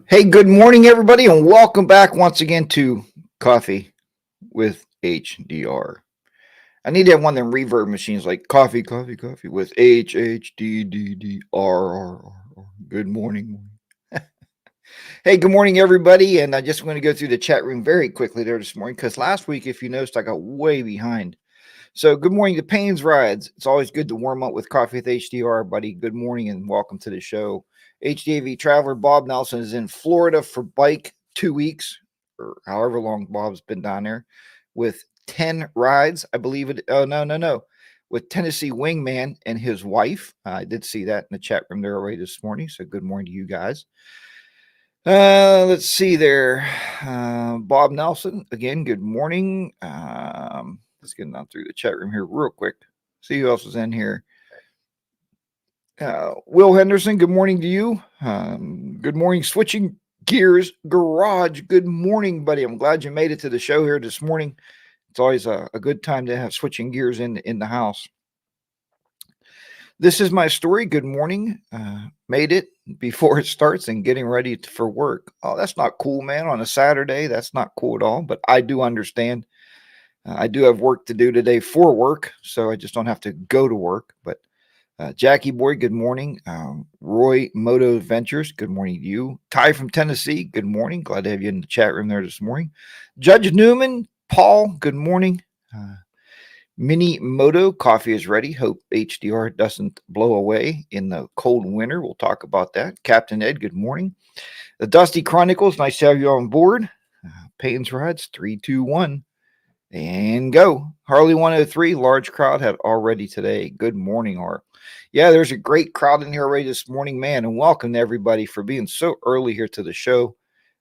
Hey, good morning, everybody, and welcome back once again to Coffee with HDR. I need to have one of them reverb machines like coffee, coffee, coffee with HHDDDRR. Good morning. Hey, good morning, everybody, and I just want to go through the chat room very quickly there this morning because last week, if you noticed, I got way behind. So, good morning to Payne's Rides. It's always good to warm up with Coffee with HDR, buddy. Good morning and welcome to the show. HDAV traveler Bob Nelson is in Florida for bike 2 weeks, or however long Bob's been down there, with 10 rides. I believe it. Oh, no. With Tennessee Wingman and his wife. I did see that in the chat room there already this morning. So, good morning to you guys. Let's see there. Bob Nelson, again, good morning. Let's get down through the chat room here real quick. See who else is in here. Will Henderson, good morning to you. Good morning, Switching Gears Garage. Good morning, buddy. I'm glad you made it to the show here this morning. It's always a good time to have Switching Gears in the house. This is my story. Good morning. Made it before it starts and getting ready for work. Oh, that's not cool, man. On a Saturday, that's not cool at all. But I do understand. I do have work to do today for work, so I just don't have to go to work. But Jackie Boy, good morning. Roy Moto Ventures, good morning to you. Ty from Tennessee, good morning. Glad to have you in the chat room there this morning. Judge Newman, Paul, good morning. Mini Moto, coffee is ready. Hope HDR doesn't blow away in the cold winter. We'll talk about that. Captain Ed, good morning. The Dusty Chronicles, nice to have you on board. Payton's Rides, 3, 2, 1. And go. Harley 103, large crowd had already today. Good morning, Art. Yeah, there's a great crowd in here already this morning, man. And welcome to everybody for being so early here to the show.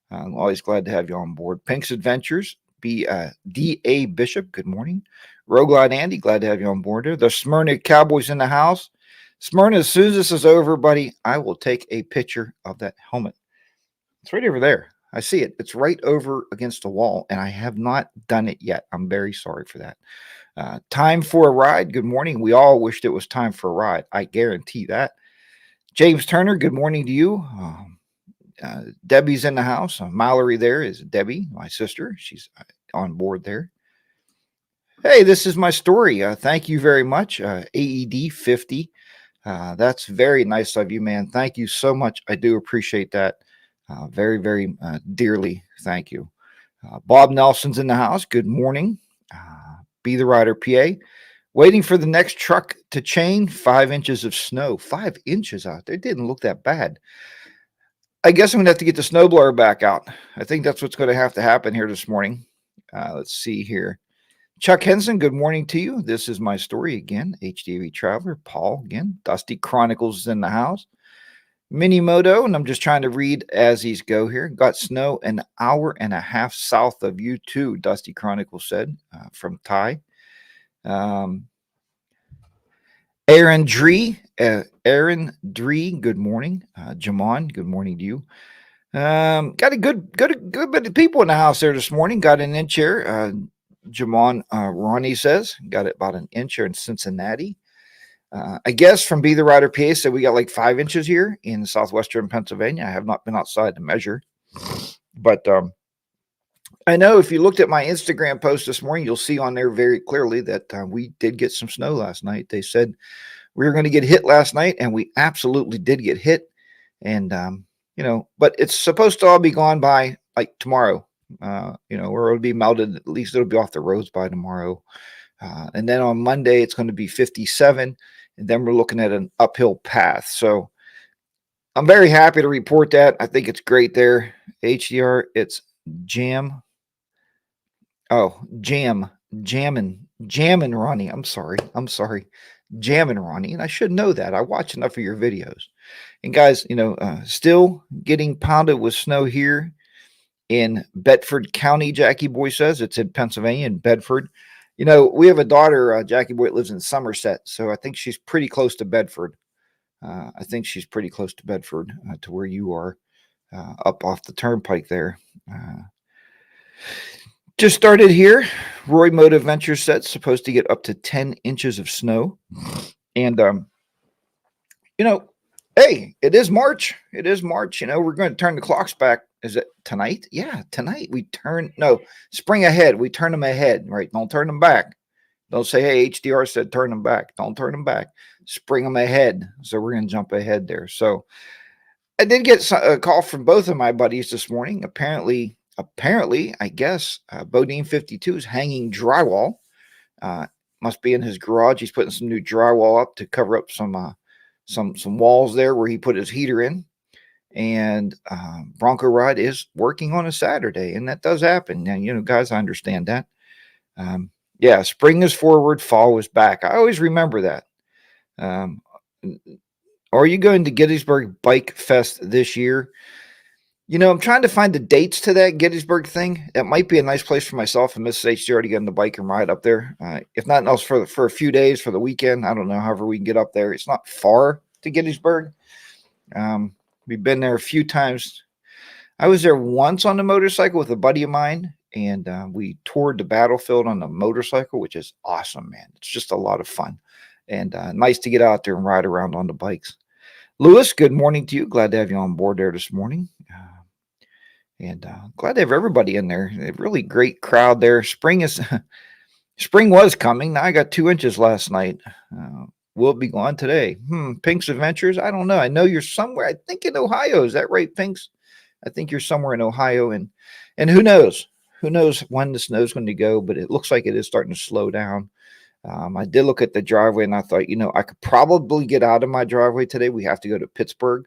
I'm always glad to have you on board. Pink's Adventures, D.A. Bishop, good morning. Roguelite Andy, glad to have you on board here. The Smyrna Cowboys in the house. Smyrna, as soon as this is over, buddy, I will take a picture of that helmet. It's right over there. I see it. It's right over against the wall, and I have not done it yet. I'm very sorry for that. Time for a ride. Good morning. We all wished it was time for a ride. I guarantee that. James Turner, good morning to you. Debbie's in the house. Mallory there is Debbie, my sister. She's on board there. Hey, this is my story. Thank you very much. AED 50. That's very nice of you, man. Thank you so much. I do appreciate that. Very, very dearly. Thank you. Bob Nelson's in the house. Good morning. Be the Rider PA. Waiting for the next truck to chain. 5 inches of snow. 5 inches out there. It didn't look that bad. I guess I'm going to have to get the snowblower back out. I think that's what's going to have to happen here this morning. Let's see here. Chuck Henson, good morning to you. This is my story again. HDV Traveler. Paul again. Dusty Chronicles is in the house. Mini Moto, and I'm just trying to read as these go here. Got snow an hour and a half south of you too, Dusty Chronicles said from Ty. Aaron Dree, good morning. Jamon, good morning to you. Got a good bit of people in the house there this morning. Got an inch here. Jamon Ronnie says got it about an inch here in Cincinnati. I guess from Be the Rider PA said we got like 5 inches here in southwestern Pennsylvania. I have not been outside to measure, but I know if you looked at my Instagram post this morning, you'll see on there very clearly that we did get some snow last night. They said we were going to get hit last night, and we absolutely did get hit. And but it's supposed to all be gone by like tomorrow. Or it'll be melted. At least it'll be off the roads by tomorrow. And then on Monday, it's going to be 57. And then we're looking at an uphill path. So I'm very happy to report that. I think it's great there. HDR, it's jamming, Ronnie. I'm sorry. Jamming, Ronnie. And I should know that. I watch enough of your videos. And guys, still getting pounded with snow here in Bedford County, Jackie Boy says. It's in Pennsylvania, in Bedford. We have a daughter, Jackie Boy, lives in Somerset, so I think she's pretty close to Bedford. To where you are, up off the turnpike there. Just started here. Roy Moto Ventures said supposed to get up to 10 inches of snow. And, Hey, it is March. It is March. You know, we're going to turn the clocks back. Is it tonight? Yeah, tonight we turn, no, spring ahead. We turn them ahead, right? Don't turn them back. Don't say, hey, HDR said turn them back. Don't turn them back. Spring them ahead. So we're going to jump ahead there. So I did get a call from both of my buddies this morning. Apparently, I guess Bodine 52 is hanging drywall. Uh, must be in his garage. He's putting some new drywall up to cover up some walls there where he put his heater in. And Bronco Ride is working on a Saturday, and that does happen. Now, you know, guys, I understand that. Yeah, spring is forward, fall is back. I always remember that. Um, are you going to Gettysburg Bike Fest this year? You know, I'm trying to find the dates to that Gettysburg thing. That might be a nice place for myself and Mrs. HDR to get on the bike and ride up there. If nothing else, for a few days for the weekend. I don't know. However, we can get up there. It's not far to Gettysburg. We've been there a few times. I was there once on the motorcycle with a buddy of mine, and we toured the battlefield on the motorcycle, which is awesome, man. It's just a lot of fun, and nice to get out there and ride around on the bikes. Lewis, good morning to you. Glad to have you on board there this morning. And glad to have everybody in there. A really great crowd there. Spring was coming. Now I got 2 inches last night. Will be gone today. Pink's Adventures. I don't know. I know you're somewhere. I think in Ohio. Is that right, Pink's? I think you're somewhere in Ohio, and who knows? Who knows when the snow's going to go? But it looks like it is starting to slow down. I did look at the driveway, and I thought, you know, I could probably get out of my driveway today. We have to go to Pittsburgh.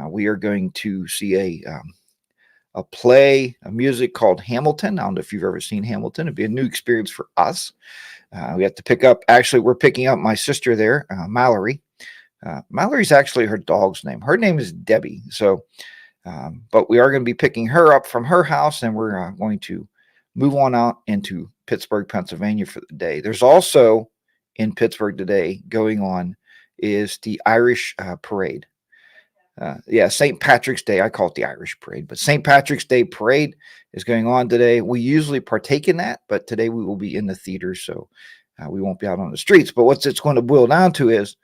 We are going to see a play, a music called Hamilton. I don't know if you've ever seen Hamilton. It'd be a new experience for us. We have to pick up, actually, we're picking up my sister there, Mallory. Mallory's actually her dog's name. Her name is Debbie. So, but we are going to be picking her up from her house, and we're going to move on out into Pittsburgh, Pennsylvania for the day. There's also in Pittsburgh today going on is the Irish parade. Yeah, St. Patrick's Day. I call it the Irish Parade, but St. Patrick's Day Parade is going on today. We usually partake in that, but today we will be in the theater, so we won't be out on the streets. But what it's going to boil down to is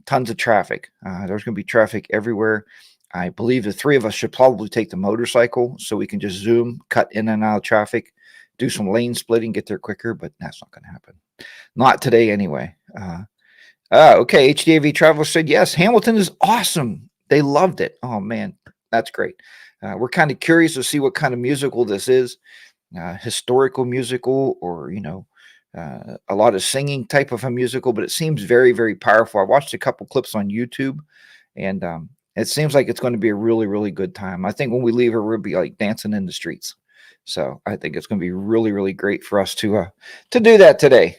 tons of traffic. There's going to be traffic everywhere. I believe the three of us should probably take the motorcycle so we can just zoom, cut in and out of traffic, do some lane splitting, get there quicker, but that's not going to happen. Not today anyway. Okay, HDAV Traveler said, yes, Hamilton is awesome. They loved it. Oh, man, that's great. We're kind of curious to see what kind of musical this is, historical musical or, you know, a lot of singing type of a musical, but it seems very, very powerful. I watched a couple clips on YouTube, and it seems like it's going to be a really, really good time. I think when we leave here, we'll be like dancing in the streets. So I think it's going to be really, really great for us to do that today.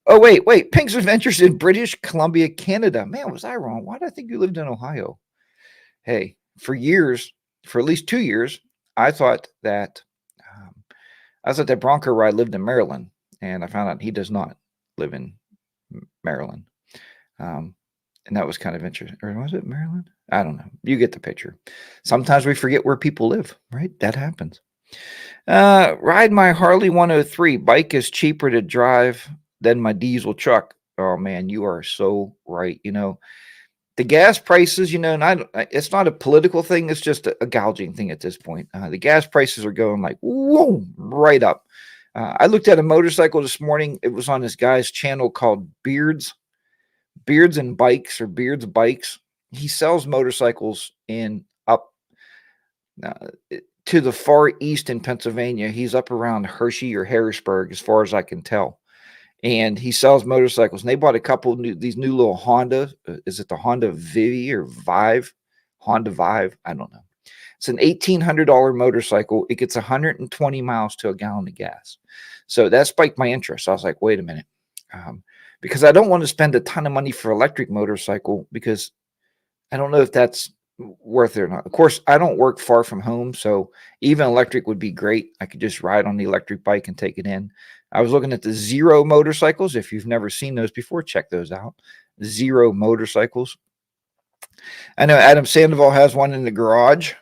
Oh, wait. Pink's Adventures in British Columbia, Canada. Man, was I wrong? Why did I think you lived in Ohio? Hey, for at least 2 years, I thought that Bronco Ride lived in Maryland, and I found out he does not live in Maryland. And that was kind of interesting. Or was it Maryland? I don't know. You get the picture. Sometimes we forget where people live, right? That happens. Ride my Harley 103. Bike is cheaper to drive than my diesel truck. Oh man, you are so right. You know, the gas prices, you know, and it's not a political thing. It's just a gouging thing at this point. The gas prices are going like, whoa, right up. I looked at a motorcycle this morning. It was on this guy's channel called Beards and Bikes, or Beards Bikes. He sells motorcycles in up to the far east in Pennsylvania. He's up around Hershey or Harrisburg, as far as I can tell. And he sells motorcycles. And they bought a couple these new little Honda. Is it the Honda Vivi or Vive? Honda Vive? I don't know. It's an $1,800 motorcycle. It gets 120 miles to a gallon of gas. So that spiked my interest. I was like, wait a minute. Because I don't want to spend a ton of money for electric motorcycle, because I don't know if that's worth it or not. Of course, I don't work far from home, so even electric would be great. I could just ride on the electric bike and take it in. I was looking at the Zero motorcycles. If you've never seen those before, check those out. Zero motorcycles. I know Adam Sandoval has one in the garage.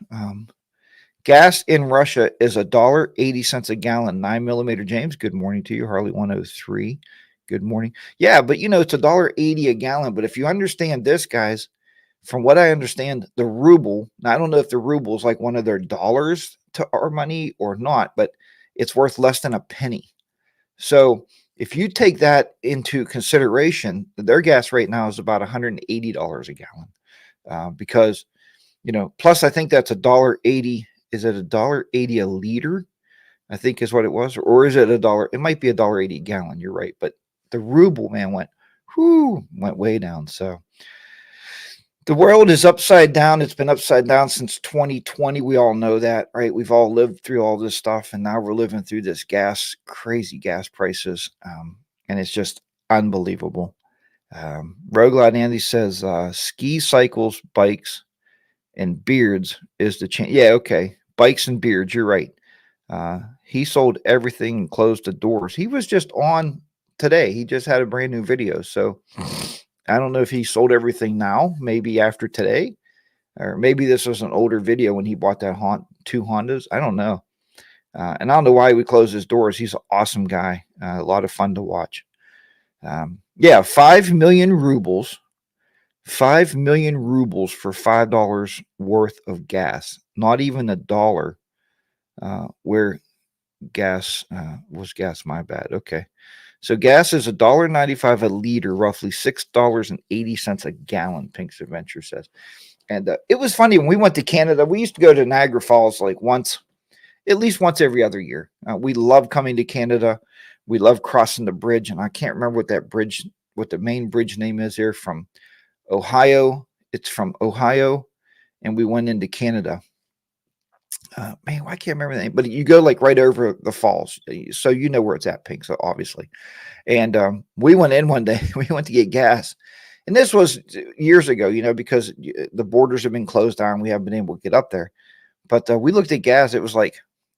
Gas in Russia is $1.80 a gallon. 9mm James, good morning to you. Harley 103. Good morning. Yeah, but it's $1.80 a gallon. But if you understand this, guys, from what I understand, the ruble, now I don't know if the ruble is like one of their dollars to our money or not, but it's worth less than a penny. So if you take that into consideration, their gas right now is about $180 a gallon, because, plus I think that's $1.80. Is it $1.80 a liter? I think is what it was, or is it a dollar? It might be $1.80 a gallon. You're right, but the ruble, man, went way down. So the world is upside down. It's been upside down since 2020. We all know that, right? We've all lived through all this stuff, and now we're living through this crazy gas prices, and it's just unbelievable. Roguelite Andy says, ski cycles, bikes, and beards is the change. Yeah, okay. Bikes and beards, you're right. He sold everything and closed the doors. He was just on today. He just had a brand new video. So I don't know if he sold everything now, maybe after today, or maybe this was an older video when he bought that two Hondas. I don't know. And I don't know why he would close his doors. He's an awesome guy. A lot of fun to watch. Yeah, 5 million rubles. 5 million rubles for $5 worth of gas. Not even a dollar. Where gas was gas, my bad. Okay. So gas is $1.95 a liter, roughly $6.80 a gallon, Pink's Adventure says. And it was funny when we went to Canada. We used to go to Niagara Falls like at least once every other year. We love coming to Canada. We love crossing the bridge. And I can't remember what the main bridge name is there from Ohio. It's from Ohio. And we went into Canada. Man, I can't remember the name, but you go like right over the falls. So you know where it's at, Pink. So obviously. And we went in one day. We went to get gas. And this was years ago, because the borders have been closed down. We haven't been able to get up there. But we looked at gas. It was like,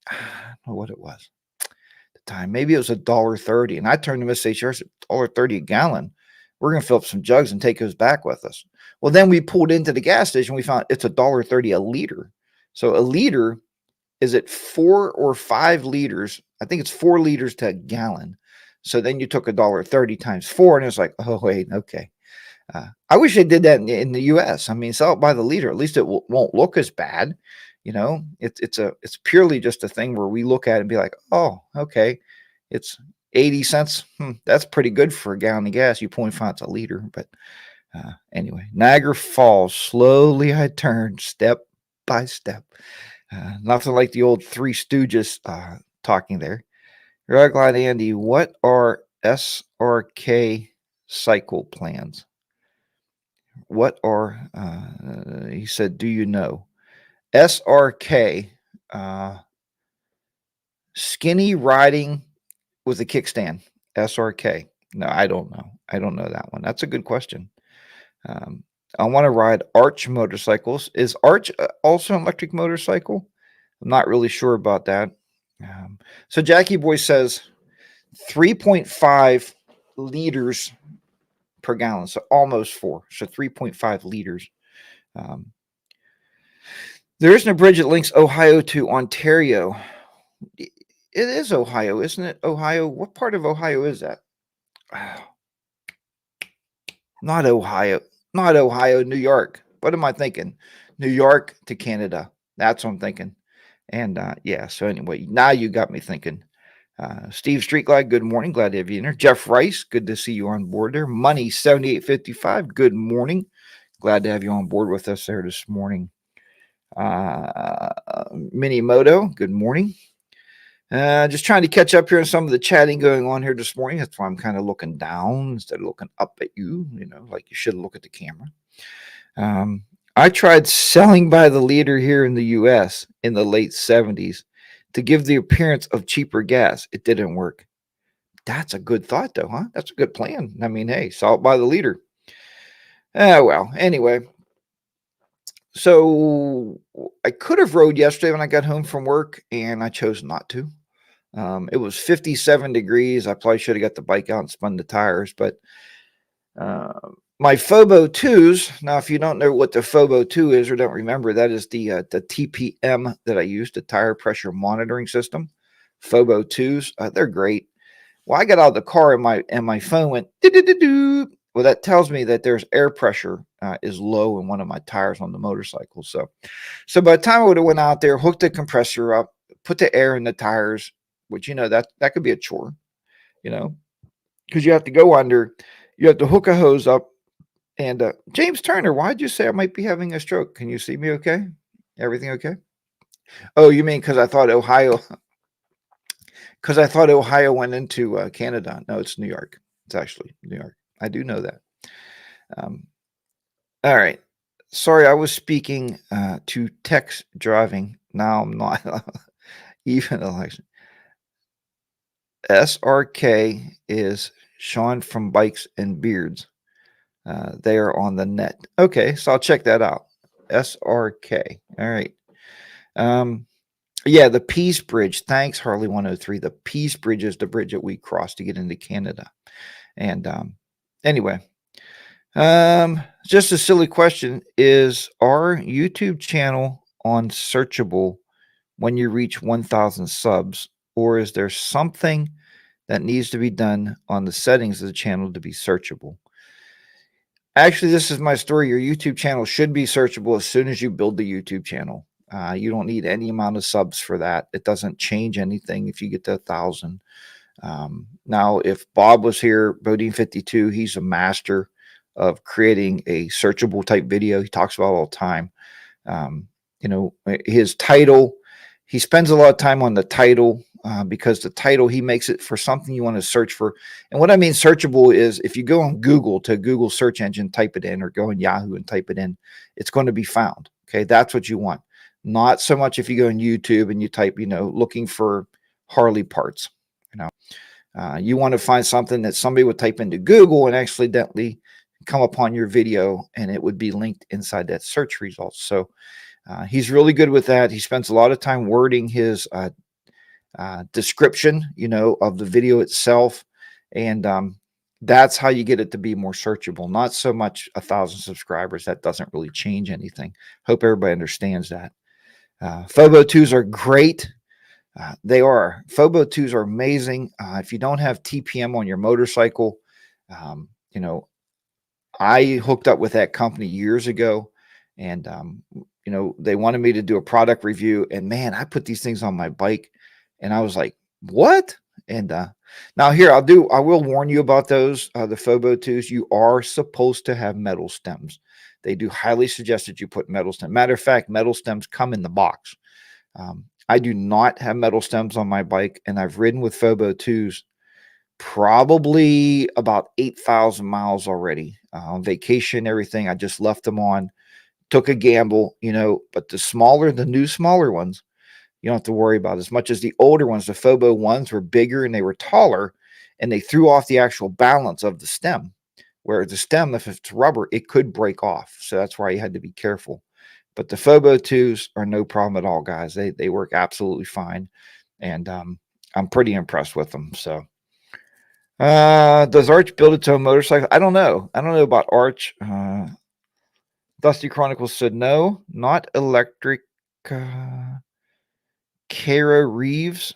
I don't know what it was at the time. Maybe it was $1.30. And I turned to Miss H. $1.30 a gallon. We're going to fill up some jugs and take those back with us. Well, then we pulled into the gas station. We found it's $1.30 a liter. So a liter is it 4 or 5 liters? I think it's 4 liters to a gallon. So then you took $1.30 times 4, and it's like, oh wait, okay. I wish they did that in the U.S. I mean, sell it by the liter. At least it won't look as bad. It's purely just a thing where we look at it and be like, oh, okay, it's 80 cents. That's pretty good for a gallon of gas. You point find it's a liter, but anyway, Niagara Falls. Slowly I turned, step by step. Nothing like the old Three Stooges talking there. Ragline Andy, what are SRK cycle plans? What are, he said, do you know? SRK, skinny riding with a kickstand. SRK. No, I don't know. I don't know that one. That's a good question. I want to ride Arch motorcycles. Is Arch also an electric motorcycle? I'm not really sure about that. So Jackie Boy says 3.5 liters per gallon. So almost 4. So 3.5 liters. There isn't a bridge that links Ohio to Ontario. It is Ohio, isn't it? Ohio. What part of Ohio is that? Not Ohio. Not Ohio, New York. What am I thinking? New York to Canada. That's what I'm thinking. And yeah, so anyway, now you got me thinking. Steve Streetglide, good morning. Glad to have you in there. Jeff Rice, good to see you on board there. Money 7855, good morning. Glad to have you on board with us there this morning. Minimoto, good morning. Just trying to catch up here on some of the chatting going on here this morning. That's why I'm kind of looking down instead of looking up at you, like you should look at the camera. I tried selling by the liter here in the U.S. in the late 70s to give the appearance of cheaper gas. It didn't work. That's a good thought, though, huh? That's a good plan. I mean, hey, sell it by the liter. Well, anyway. So I could have rode yesterday when I got home from work, and I chose not to. It was 57 degrees. I probably should have got the bike out and spun the tires, but my Phobo 2s. Now, if you don't know what the Phobo 2 is or don't remember, that is the TPM that I use, the tire pressure monitoring system. Phobo 2s, they're great. Well, I got out of the car and my phone went doo-doo-doo-doo. Well, that tells me that there's air pressure is low in one of my tires on the motorcycle. So by the time I would have went out there, hooked the compressor up, put the air in the tires, which that could be a chore, you know, because you have to go under, you have to hook a hose up. And James Turner, why'd you say I might be having a stroke? Can you see me okay? Everything okay? Oh, you mean because I thought Ohio went into Canada. No, it's New York. It's actually New York. I do know that. Um, all right. Sorry, I was speaking to text driving. Now I'm not. Even election. SRK is Sean from Bikes and Beards. They are on the net. Okay, so I'll check that out. SRK. All right. Yeah, the Peace Bridge. Thanks, Harley 103. The Peace Bridge is the bridge that we cross to get into Canada. And anyway, just a silly question: is our YouTube channel on searchable when you reach 1,000 subs, or is there something that needs to be done on the settings of the channel to be searchable? Actually, this is my story. Your YouTube channel should be searchable as soon as you build the YouTube channel. You don't need any amount of subs for that. It doesn't change anything if you get to 1,000. Now, if Bob was here, Bodine 52, he's a master of creating a searchable type video. He talks about it all the time. His title, he spends a lot of time on the title because the title, he makes it for something you want to search for. And what I mean searchable is if you go on Google to Google search engine, type it in, or go on Yahoo and type it in, it's going to be found. Okay, that's what you want. Not so much if you go on YouTube and you type, looking for Harley parts. You want to find something that somebody would type into Google and accidentally come upon your video, and it would be linked inside that search results. So he's really good with that. He spends a lot of time wording his description, of the video itself. And that's how you get it to be more searchable. Not so much 1,000 subscribers. That doesn't really change anything. Hope everybody understands that. Phobo 2s are great. They are. Phobo 2s are amazing. If you don't have TPM on your motorcycle, I hooked up with that company years ago, and they wanted me to do a product review, and man, I put these things on my bike, and I was like, what? And now here, I will warn you about those, the Phobo 2s. You are supposed to have metal stems. They do highly suggest that you put metal stems. Matter of fact, metal stems come in the box. I do not have metal stems on my bike, and I've ridden with Phobo 2s probably about 8,000 miles already on vacation, everything. I just left them on, took a gamble, but the new smaller ones, you don't have to worry about as much as the older ones. The Phobo ones were bigger and they were taller, and they threw off the actual balance of the stem, where the stem, if it's rubber, it could break off. So that's why you had to be careful. But the Phobo 2s are no problem at all, guys. They work absolutely fine. And I'm pretty impressed with them. So does Arch build its own motorcycle? I don't know. I don't know about Arch. Dusty Chronicles said no, not electric. Kara Reeves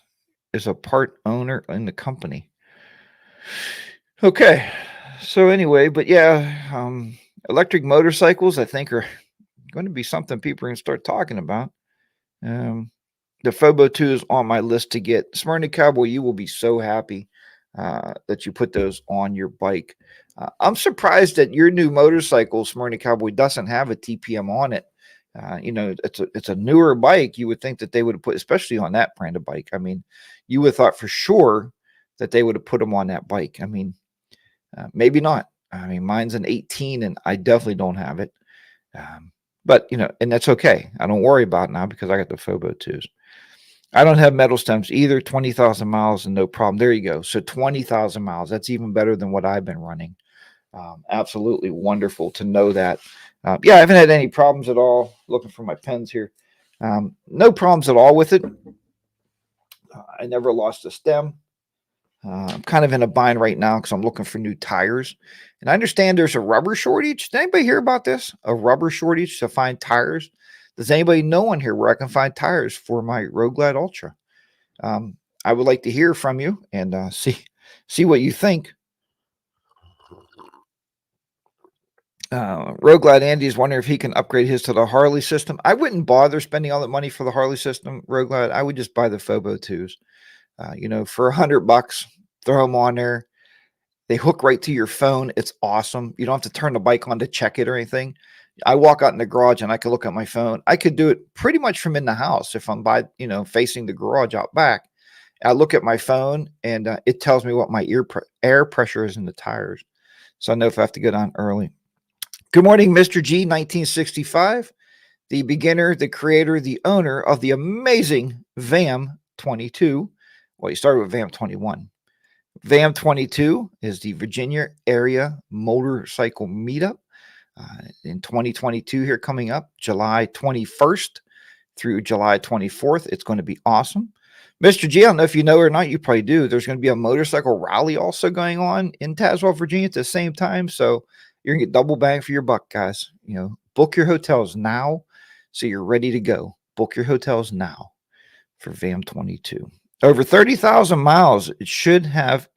is a part owner in the company. Okay. So anyway, but yeah, electric motorcycles, I think, are going to be something people are going to start talking about. The Phobo 2 is on my list to get. Smyrna Cowboy, you will be so happy that you put those on your bike. I'm surprised that your new motorcycle, Smyrna Cowboy, doesn't have a TPM on it. It's a newer bike. You would think that they would have put, especially on that brand of bike. I mean, you would have thought for sure that they would have put them on that bike. I mean, maybe not. I mean, mine's an 18, and I definitely don't have it. But and that's okay. I don't worry about it now because I got the Phobo 2s. I don't have metal stems either. 20,000 miles and no problem. There you go. So 20,000 miles. That's even better than what I've been running. Absolutely wonderful to know that. Yeah, I haven't had any problems at all. Looking for my pens here. No problems at all with it. I never lost a stem. I'm kind of in a bind right now because I'm looking for new tires. And I understand there's a rubber shortage. Did anybody hear about this? A rubber shortage to find tires? Does anybody know on here where I can find tires for my Road Glide Ultra? I would like to hear from you and see See what you think. Road Glide Andy is wondering if he can upgrade his to the Harley system. I wouldn't bother spending all that money for the Harley system, Road Glide. I would just buy the Phobo 2s. For $100, throw them on there. They hook right to your phone. It's awesome. You don't have to turn the bike on to check it or anything. I walk out in the garage and I can look at my phone. I could do it pretty much from in the house if I'm facing the garage out back. I look at my phone and it tells me what my air pressure is in the tires. So I know if I have to go down early. Good morning, Mr. G, 1965, the beginner, the creator, the owner of the amazing VAM 22. Well, you started with VAM 21. VAM 22 is the Virginia Area Motorcycle Meetup in 2022 here coming up, July 21st through July 24th. It's going to be awesome. Mr. G, I don't know if you know or not, you probably do. There's going to be a motorcycle rally also going on in Tazewell, Virginia at the same time. So you're going to get double bang for your buck, guys. Book your hotels now so you're ready to go. Book your hotels now for VAM 22. Over 30,000 miles. It should have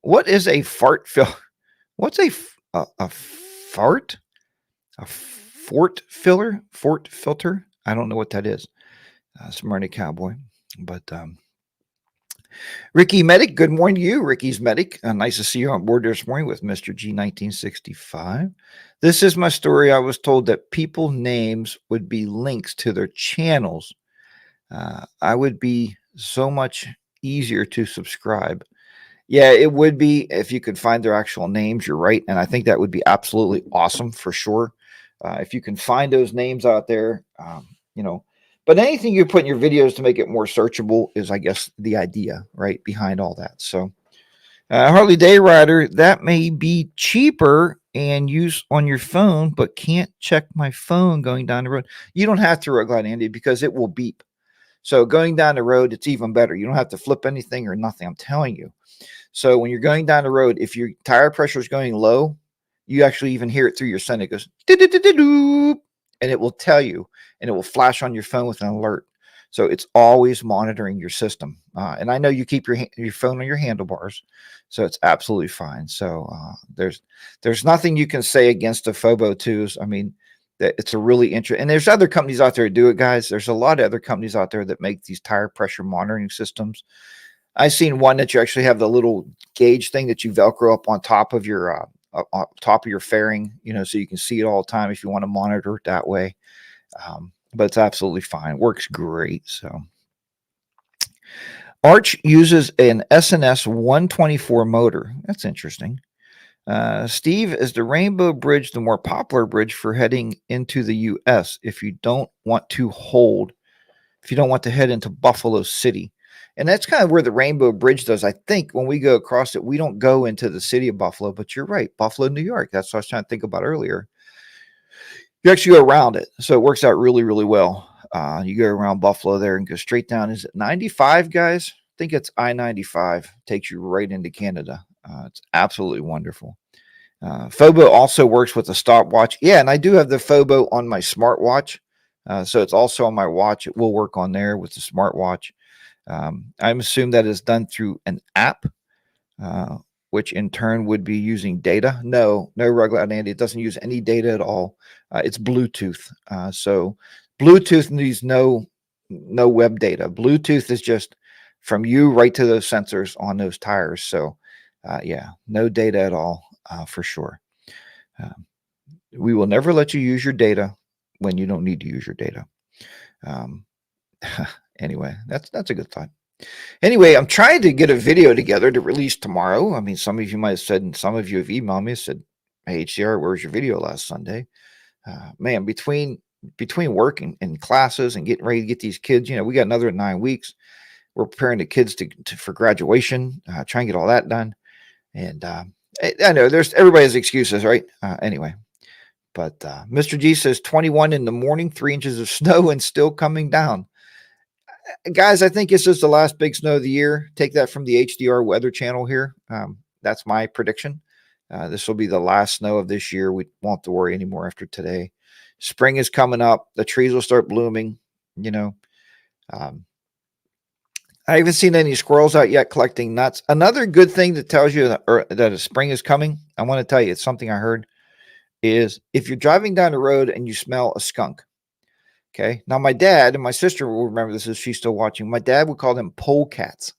what is a fart filter? What's a fart? A fort filler? Fort filter? I don't know what that is. Smyrna Cowboy. But Ricky Medic, good morning to you. Ricky's Medic. Nice to see you on board this morning with Mr. G 1965. This is my story. I was told that people names would be links to their channels. I would be so much easier to subscribe. Yeah, it would be if you could find their actual names. You're right. And I think that would be absolutely awesome for sure. If you can find those names out there, but anything you put in your videos to make it more searchable is, I guess, the idea, right, behind all that. So Harley Day Rider, that may be cheaper and use on your phone, but can't check my phone going down the road. You don't have to, Road Glide Andy, because it will beep. So going down the road, it's even better. You don't have to flip anything or nothing. I'm telling you. So when you're going down the road, if your tire pressure is going low, you actually even hear it through your sun. It goes, and it will tell you, and it will flash on your phone with an alert. So it's always monitoring your system. And I know you keep your phone on your handlebars, so it's absolutely fine. So there's nothing you can say against the Phobo 2s. I mean, that it's a really interesting, and there's other companies out there that do it, guys. There's a lot of other companies out there that make these tire pressure monitoring systems. I've seen one that you actually have the little gauge thing that you Velcro up on top of your fairing, so you can see it all the time if you want to monitor it that way. But it's absolutely fine. It works great. So Arch uses an SNS 124 motor. That's interesting. Steve, is the Rainbow Bridge the more popular bridge for heading into the U.S. if you don't want to head into Buffalo City? And that's kind of where the Rainbow Bridge does. I think when we go across it, we don't go into the city of Buffalo, but you're right. Buffalo, New York. That's what I was trying to think about earlier. You actually go around it. So it works out really, really well. You go around Buffalo there and go straight down. Is it 95, guys? I think it's I-95. Takes you right into Canada. It's absolutely wonderful. Phobo also works with a stopwatch. Yeah, and I do have the Phobo on my smartwatch. So it's also on my watch. It will work on there with the smartwatch. I'm assuming that is done through an app, which in turn would be using data. No, Road Glide Andy. It doesn't use any data at all. It's Bluetooth. So Bluetooth needs no web data. Bluetooth is just from you right to those sensors on those tires. So yeah, no data at all for sure. We will never let you use your data when you don't need to use your data. Anyway, that's a good thought. Anyway, I'm trying to get a video together to release tomorrow. I mean, some of you might have said, and some of you have emailed me and said, "Hey, HDR, where's your video last Sunday?" Man, between work and classes and getting ready to get these kids, we got another 9 weeks. We're preparing the kids for graduation, trying to get all that done. And I know everybody has excuses, right? Anyway, but Mr. G says 21 in the morning, 3 inches of snow and still coming down. Guys, I think it's just the last big snow of the year. Take that from the HDR Weather Channel here. That's my prediction. This will be the last snow of this year. We won't have to worry anymore after today. Spring is coming up. The trees will start blooming. I haven't seen any squirrels out yet collecting nuts. Another good thing that tells you that a spring is coming, I want to tell you, it's something I heard, is if you're driving down the road and you smell a skunk. Okay. Now, my dad and my sister will remember this if she's still watching. My dad would call them polecats,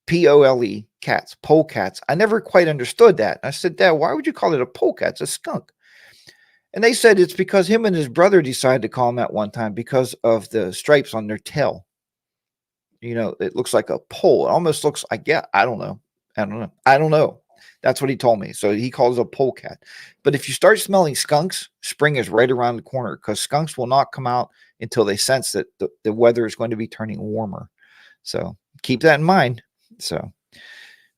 Pole cats, polecats. I never quite understood that. I said, Dad, why would you call it a polecat? It's a skunk. And they said it's because him and his brother decided to call him that one time because of the stripes on their tail. It looks like a pole. It almost looks like, yeah, I don't know. I don't know. That's what he told me. So he calls it a polecat. But if you start smelling skunks, spring is right around the corner because skunks will not come out until they sense that the weather is going to be turning warmer. So keep that in mind. So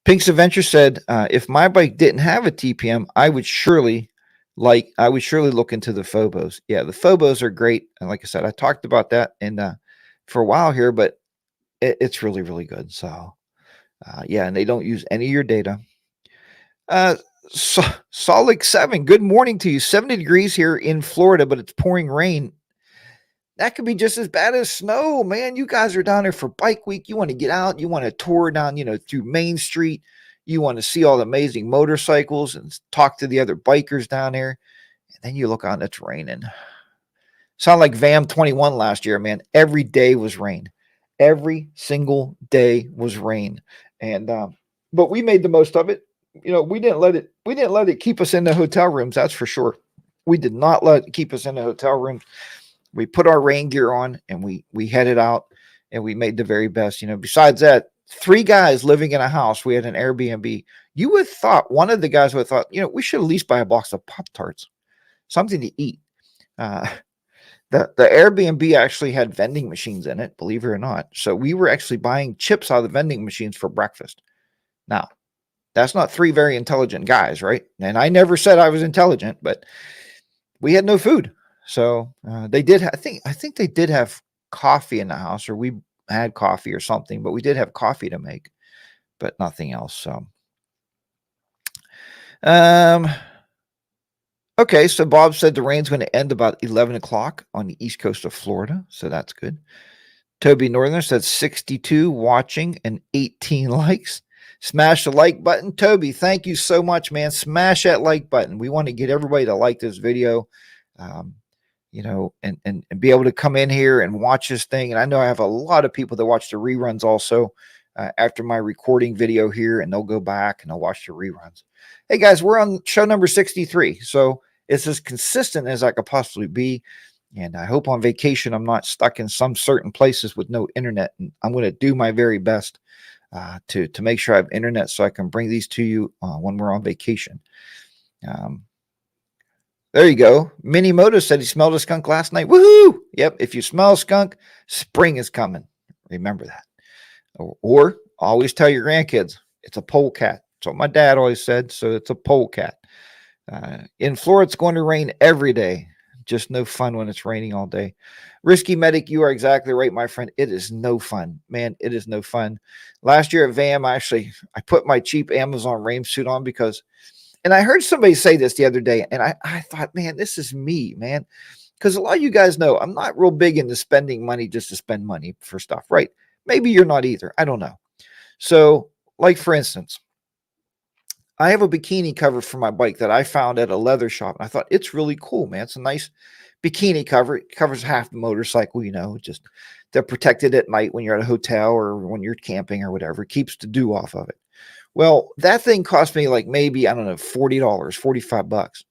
Pink's Adventure said, if my bike didn't have a TPM, I would surely look into the Phobos. Yeah, the Phobos are great. And like I said, I talked about that for a while here, but it's really, really good. So yeah, and they don't use any of your data. Salt Lake 7, good morning to you. 70 degrees here in Florida, but it's pouring rain. That could be just as bad as snow, man. You guys are down there for bike week. You want to get out. You want to tour down, through Main Street. You want to see all the amazing motorcycles and talk to the other bikers down there. And then you look out and it's raining. Sound like VAM 21 last year, man. Every day was rain. Every single day was rain. And but we made the most of it. We didn't let it keep us in the hotel rooms, that's for sure. We did not let it keep us in the hotel rooms. We put our rain gear on and we headed out and we made the very best. Besides that, 3 guys living in a house. We had an Airbnb. You would have thought, one of the guys would have thought, we should at least buy a box of Pop-Tarts, something to eat. The Airbnb actually had vending machines in it, believe it or not. So we were actually buying chips out of the vending machines for breakfast. Now, that's not 3 very intelligent guys, right? And I never said I was intelligent, but we had no food. So they did. I think they did have coffee in the house, or we had coffee or something. But we did have coffee to make, but nothing else. So, okay. So Bob said the rain's going to end about 11 o'clock on the east coast of Florida, so that's good. Toby Northern said 62 watching and 18 likes. Smash the like button. Toby, thank you so much, man. Smash that like button. We want to get everybody to like this video. And be able to come in here and watch this thing. And I know I have a lot of people that watch the reruns also after my recording video here, and they'll go back and they'll watch the reruns. Hey guys, we're on show number 63. So it's as consistent as I could possibly be. And I hope on vacation, I'm not stuck in some certain places with no internet. And I'm going to do my very best to make sure I have internet so I can bring these to you when we're on vacation. There you go. Minimoto said he smelled a skunk last night. Woohoo! Yep. If you smell a skunk, spring is coming. Remember that. Or always tell your grandkids it's a polecat. That's what my dad always said. So it's a polecat. In Florida, it's going to rain every day. Just no fun when it's raining all day. Risky Medic, you are exactly right, my friend. It is no fun. Man, it is no fun. Last year at VAM, I put my cheap Amazon rain suit on because... And I heard somebody say this the other day, and I thought, man, this is me, man. Because a lot of you guys know I'm not real big into spending money just to spend money for stuff, right? Maybe you're not either. I don't know. So, like, for instance, I have a bikini cover for my bike that I found at a leather shop. And I thought, it's really cool, man. It's a nice bikini cover. It covers half the motorcycle, just they're protected at night when you're at a hotel or when you're camping or whatever. It keeps the dew off of it. Well, that thing cost me like maybe, I don't know, $40, $45.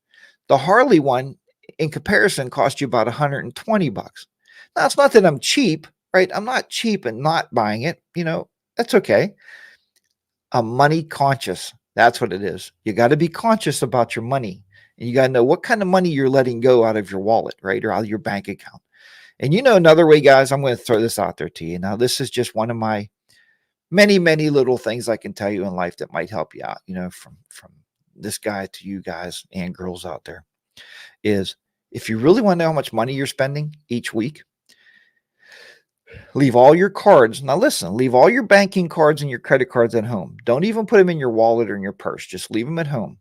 The Harley one, in comparison, cost you about $120. Now, it's not that I'm cheap, right? I'm not cheap and not buying it. That's okay. I'm money conscious. That's what it is. You got to be conscious about your money. And you got to know what kind of money you're letting go out of your wallet, right? Or out of your bank account. And another way, guys, I'm going to throw this out there to you. Now, this is just one of my many, many little things I can tell you in life that might help you out, from this guy to you guys and girls out there, is if you really want to know how much money you're spending each week, leave all your cards. Now listen, leave all your banking cards and your credit cards at home. Don't even put them in your wallet or in your purse. Just leave them at home.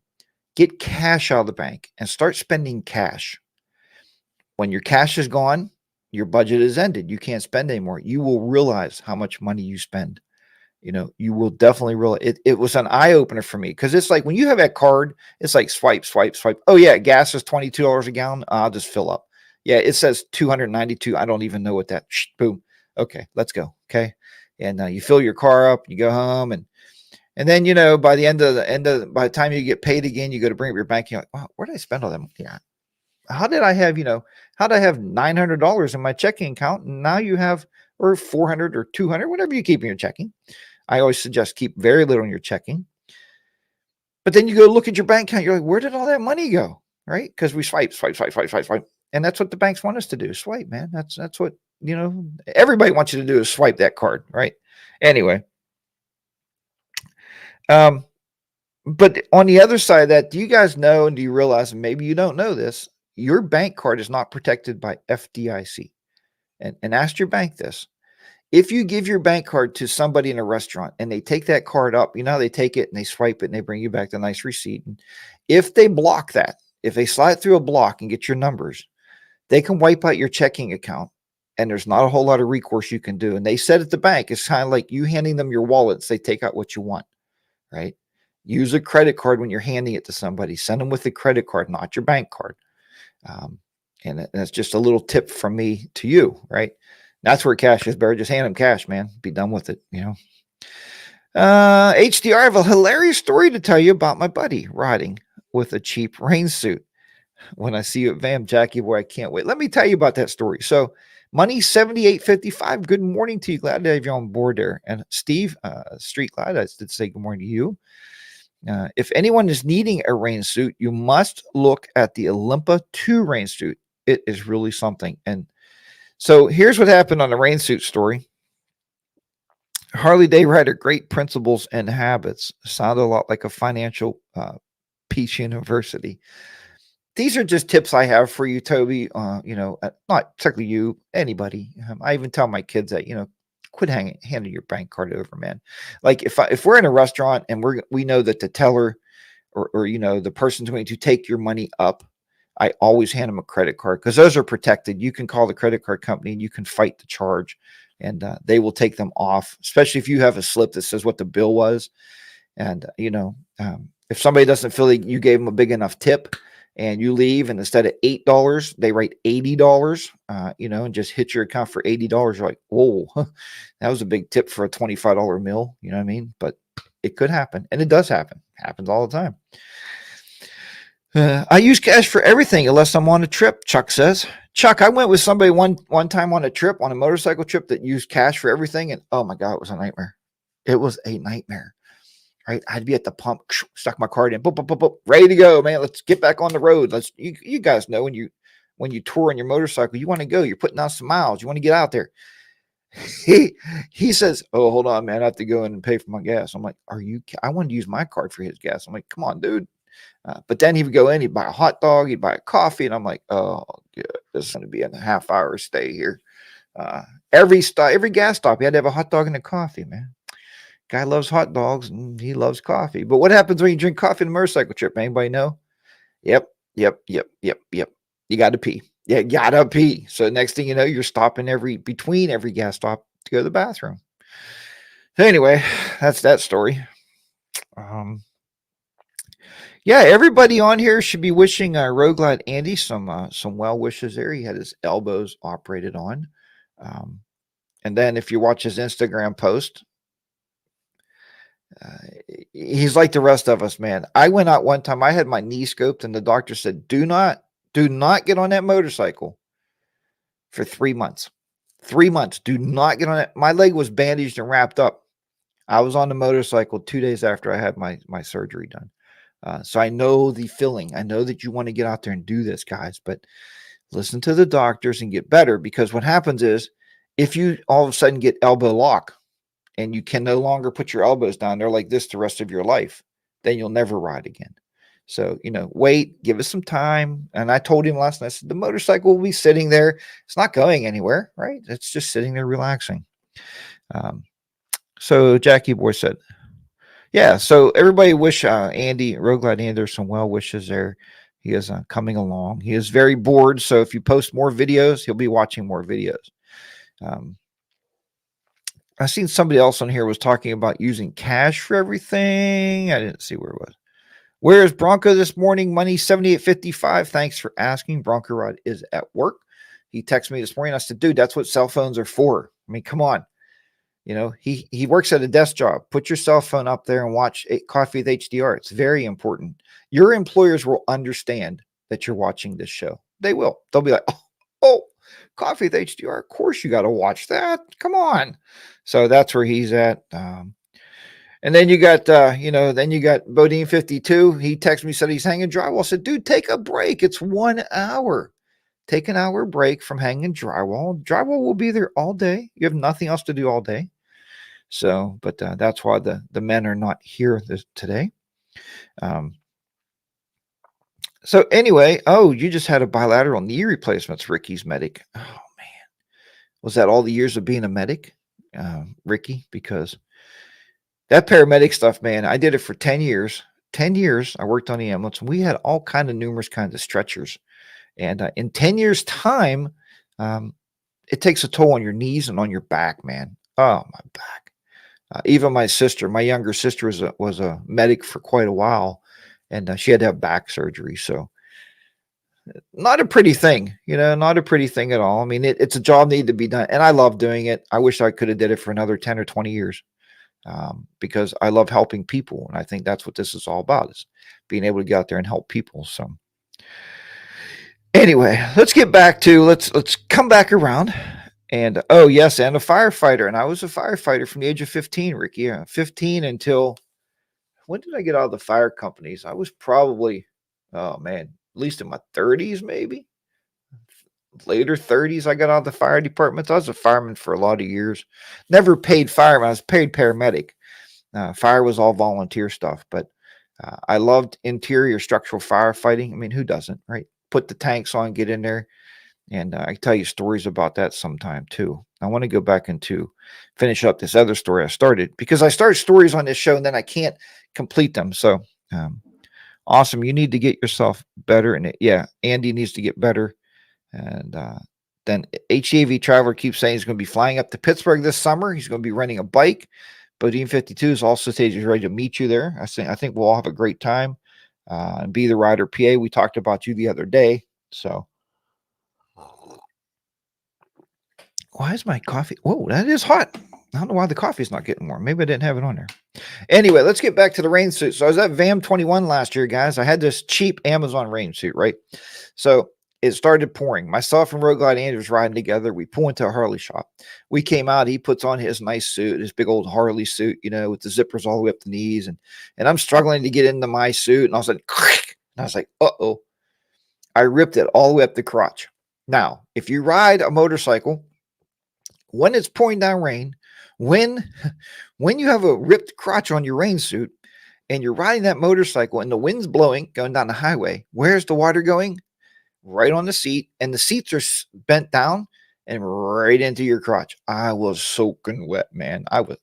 Get cash out of the bank and start spending cash. When your cash is gone, your budget is ended. You can't spend anymore. You will realize how much money you spend. You will definitely realize it was an eye opener for me, because it's like when you have that card, it's like swipe, swipe, swipe. Oh yeah, gas is $22 a gallon. I'll just fill up. Yeah, it says 292. I don't even know what that. Boom. Okay, let's go. Okay, and you fill your car up. You go home, and then by the time you get paid again, you go to bring up your bank. You're like, wow, where did I spend all that money? Yeah. How did I have $900 in my checking account, and now you have, or 400 or 200, whatever you keep in your checking. I always suggest keep very little in your checking. But then you go look at your bank account. You're like, where did all that money go? Right? Because we swipe, swipe, swipe, swipe, swipe, swipe. And that's what the banks want us to do. Swipe, man. That's what, everybody wants you to do is swipe that card. Right? Anyway. But on the other side of that, do you guys know, and do you realize, and maybe you don't know this, your bank card is not protected by FDIC. And ask your bank this. If you give your bank card to somebody in a restaurant and they take that card up, they take it and they swipe it and they bring you back the nice receipt. And if they block that, if they slide through a block and get your numbers, they can wipe out your checking account, and there's not a whole lot of recourse you can do. And they said at the bank, it's kind of like you handing them your wallets. They take out what you want, right? Use a credit card when you're handing it to somebody. Send them with a credit card, not your bank card. And that's just a little tip from me to you, right? That's where cash is better. Just hand them cash, man. Be done with it, HDR, I have a hilarious story to tell you about my buddy riding with a cheap rain suit. When I see you at VAM, Jackie, boy, I can't wait. Let me tell you about that story. So, Money 7855. Good morning to you. Glad to have you on board there. And Steve, Street Glad, I did say good morning to you. If anyone is needing a rain suit, you must look at the Olympa 2 rain suit. It is really something. And so here's what happened on the rain suit story. Harley Day rider, great principles and habits. Sounded a lot like a financial Peach University. These are just tips I have for you, Toby. Not particularly you, anybody. I even tell my kids that, quit handing your bank card over, man. Like if we're in a restaurant and we know that the teller or the person's going to take your money up, I always hand them a credit card, because those are protected. You can call the credit card company and you can fight the charge, and they will take them off, especially if you have a slip that says what the bill was. And, if somebody doesn't feel like you gave them a big enough tip and you leave, and instead of $8, they write $80, and just hit your account for $80, you're like, whoa, that was a big tip for a $25 meal. You know what I mean? But it could happen. And it does happen. Happens all the time. I use cash for everything unless I'm on a trip, Chuck says. Chuck, I went with somebody one time on a motorcycle trip that used cash for everything. And oh my God, it was a nightmare. It was a nightmare, right? I'd be at the pump, stuck my card in, boop, boop, boop, boop, ready to go, man. Let's get back on the road. You guys know when you tour on your motorcycle, you want to go, you're putting out some miles. You want to get out there. He says, oh, hold on, man. I have to go in and pay for my gas. I'm like, I wanted to use my card for his gas. I'm like, come on, dude. But then he would go in, he'd buy a hot dog, he'd buy a coffee, and I'm like, oh, good. This is going to be a half-hour stay here. Every gas stop, he had to have a hot dog and a coffee, man. Guy loves hot dogs and he loves coffee. But what happens when you drink coffee on a motorcycle trip? Anybody know? Yep. You got to pee. Yeah, gotta pee. So next thing you know, you're stopping between every gas stop to go to the bathroom. So anyway, that's that story. Yeah, everybody on here should be wishing Road Glide Andy some well wishes there. He had his elbows operated on. And then if you watch his Instagram post, he's like the rest of us, man. I went out one time. I had my knee scoped, and the doctor said, do not get on that motorcycle for 3 months. 3 months. Do not get on it. My leg was bandaged and wrapped up. I was on the motorcycle 2 days after I had my surgery done. So I know the feeling. I know that you want to get out there and do this, guys, but listen to the doctors and get better, because what happens is if you all of a sudden get elbow lock and you can no longer put your elbows down, they're like this the rest of your life, then you'll never ride again. So, wait, give us some time. And I told him last night, I said, the motorcycle will be sitting there. It's not going anywhere, right? It's just sitting there relaxing. So Jackie Boy said, yeah, so everybody wish Andy, Road Glide Andy, some well wishes there. He is coming along. He is very bored. So if you post more videos, he'll be watching more videos. I seen somebody else on here was talking about using cash for everything. I didn't see where it was. Where is Bronco this morning? Money 7855. Thanks for asking. Bronco Rod is at work. He texted me this morning. I said, dude, that's what cell phones are for. I mean, come on. You know, he works at a desk job. Put your cell phone up there and watch Coffee with HDR. It's very important. Your employers will understand that you're watching this show. They will. They'll be like, oh, Coffee with HDR. Of course you got to watch that. Come on. So that's where he's at. And then you got, then you got Bodine 52. He texted me, said he's hanging drywall. I said, dude, take a break. It's 1 hour. Take an hour break from hanging drywall. Drywall will be there all day. You have nothing else to do all day. So, but that's why the men are not here today. So anyway, you just had a bilateral knee replacements, Ricky's medic. Oh, man. Was that all the years of being a medic, Ricky? Because that paramedic stuff, man, I did it for 10 years. 10 years, I worked on the ambulance. We had all numerous kinds of stretchers. And in 10 years' time, it takes a toll on your knees and on your back, man. Oh, my back. Even my younger sister was a medic for quite a while, and she had to have back surgery. So not a pretty thing, not a pretty thing at all. I mean, it's a job needed to be done, and I love doing it. I wish I could have did it for another 10 or 20 years because I love helping people, and I think that's what this is all about, is being able to get out there and help people. So anyway, let's get back to, let's come back around. And yes, and a firefighter. And I was a firefighter from the age of 15, Ricky. Yeah, 15 until, when did I get out of the fire companies? I was probably, at least in my 30s, maybe. Later 30s, I got out of the fire department. I was a fireman for a lot of years. Never paid fireman. I was paid paramedic. Fire was all volunteer stuff. But I loved interior structural firefighting. I mean, who doesn't, right? Put the tanks on, get in there. And I can tell you stories about that sometime too. I want to go back into finish up this other story I started, because I start stories on this show and then I can't complete them. So awesome. You need to get yourself better. And Andy needs to get better. And then HAV Traveler keeps saying he's going to be flying up to Pittsburgh this summer. He's going to be renting a bike. Bodine 52 is also says he's ready to meet you there. I think we'll all have a great time. And Be the Rider PA. We talked about you the other day. So why is my coffee? Whoa, that is hot. I don't know why the coffee's not getting warm. Maybe I didn't have it on there. Anyway, let's get back to the rain suit. So I was at VAM 21 last year, guys. I had this cheap Amazon rain suit, right? So it started pouring. Myself and Road Glide Andy was riding together. We pull into a Harley shop. We came out. He puts on his nice suit, his big old Harley suit, with the zippers all the way up the knees. And I'm struggling to get into my suit. And all of a sudden, and I was like, uh-oh. I ripped it all the way up the crotch. Now, if you ride a motorcycle, when it's pouring down rain, when you have a ripped crotch on your rain suit and you're riding that motorcycle and the wind's blowing going down the highway, where's the water going? Right on the seat, and the seats are bent down and right into your crotch. I was soaking wet, man. I was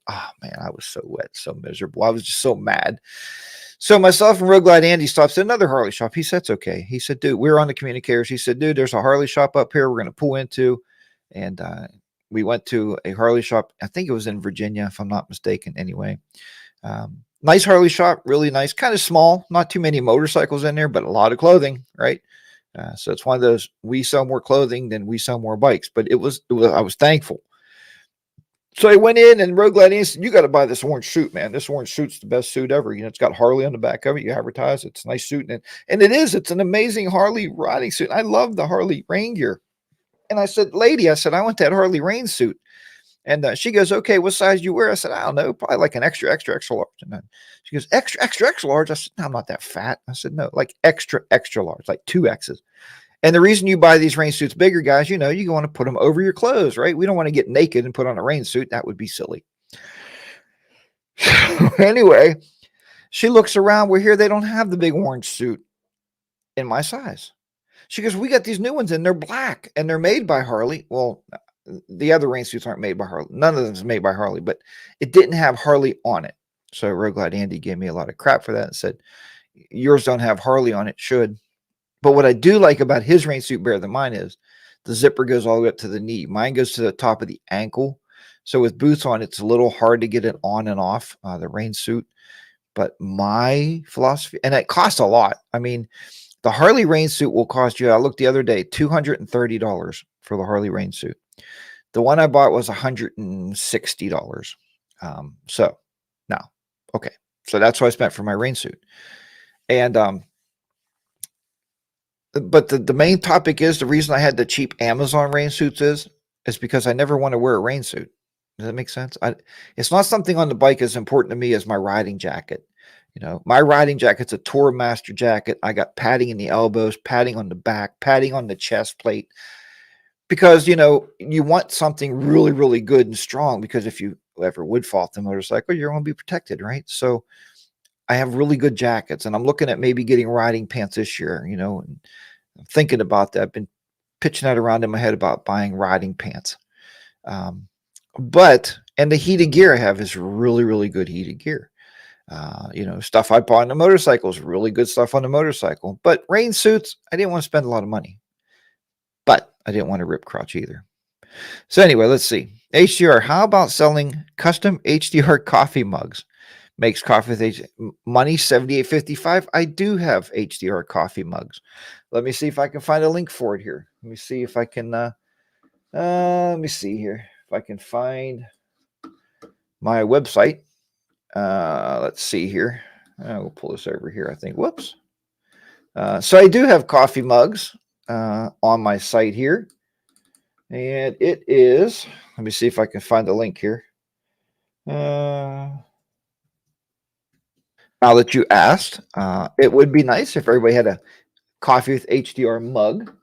so wet, so miserable. I was just so mad. So myself and Road Glide Andy stops at another Harley shop. He said, it's okay. He said, dude, we're on the communicators. He said, dude, there's a Harley shop up here we're going to pull into. And we went to a Harley shop. I think it was in Virginia, if I'm not mistaken. Anyway, nice Harley shop, really nice, kind of small, not too many motorcycles in there, but a lot of clothing, right? So it's one of those, we sell more clothing than we sell more bikes, but I was thankful. So I went in and Road Glide said, you got to buy this orange suit, man. This orange suit's the best suit ever. It's got Harley on the back of it. You advertise it's a nice suit. And it's an amazing Harley riding suit. I love the Harley rain gear. And I said, lady, I want that Harley rain suit. And she goes, okay, what size do you wear? I said, I don't know, probably like an extra large. And then she goes, extra large. I said, no, I'm not that fat. I said, no, like extra large, like 2 X's. And the reason you buy these rain suits bigger, guys, you want to put them over your clothes, right? We don't want to get naked and put on a rain suit. That would be silly. Anyway, she looks around. We're here. They don't have the big orange suit in my size. She goes, we got these new ones and they're black and they're made by Harley. Well, the other rain suits aren't made by Harley. None of them is made by Harley, but it didn't have Harley on it. So Road Glide Andy gave me a lot of crap for that and said, yours don't have Harley on it. Should. But what I do like about his rain suit better than mine is the zipper goes all the way up to the knee. Mine goes to the top of the ankle. So with boots on, it's a little hard to get it on and off the rain suit. But my philosophy, and it costs a lot. I mean, the Harley rain suit will cost you, I looked the other day, $230 for the Harley rain suit. The one I bought was $160. So now, okay. So that's what I spent for my rain suit. And but the main topic is the reason I had the cheap Amazon rain suits is because I never want to wear a rain suit. Does that make sense? It's not something on the bike as important to me as my riding jacket. You know, my riding jacket's a Tour Master jacket. I got padding in the elbows, padding on the back, padding on the chest plate. Because, you know, you want something really, really good and strong because if you ever would fall off the motorcycle, you're going to be protected, right? So I have really good jackets, and I'm looking at maybe getting riding pants this year, you know, and I'm thinking about that. I've been pitching that around in my head about buying riding pants. And the heated gear I have is really, really good heated gear. You know, stuff I bought on the motorcycle is really good stuff on the motorcycle. But rain suits, I didn't want to spend a lot of money. But I didn't want to rip crotch either. So anyway, let's see. HDR, how about selling custom HDR coffee mugs? Makes coffee with money, $78.55. I do have HDR coffee mugs. Let me see if I can find a link for it here. Let me see if I can let me see here. If I can find my website. Let's see here. We'll pull this over here, I think. Whoops. So I do have coffee mugs on my site here. And it is, let me see if I can find the link here. Now that you asked, it would be nice if everybody had a coffee with HDR mug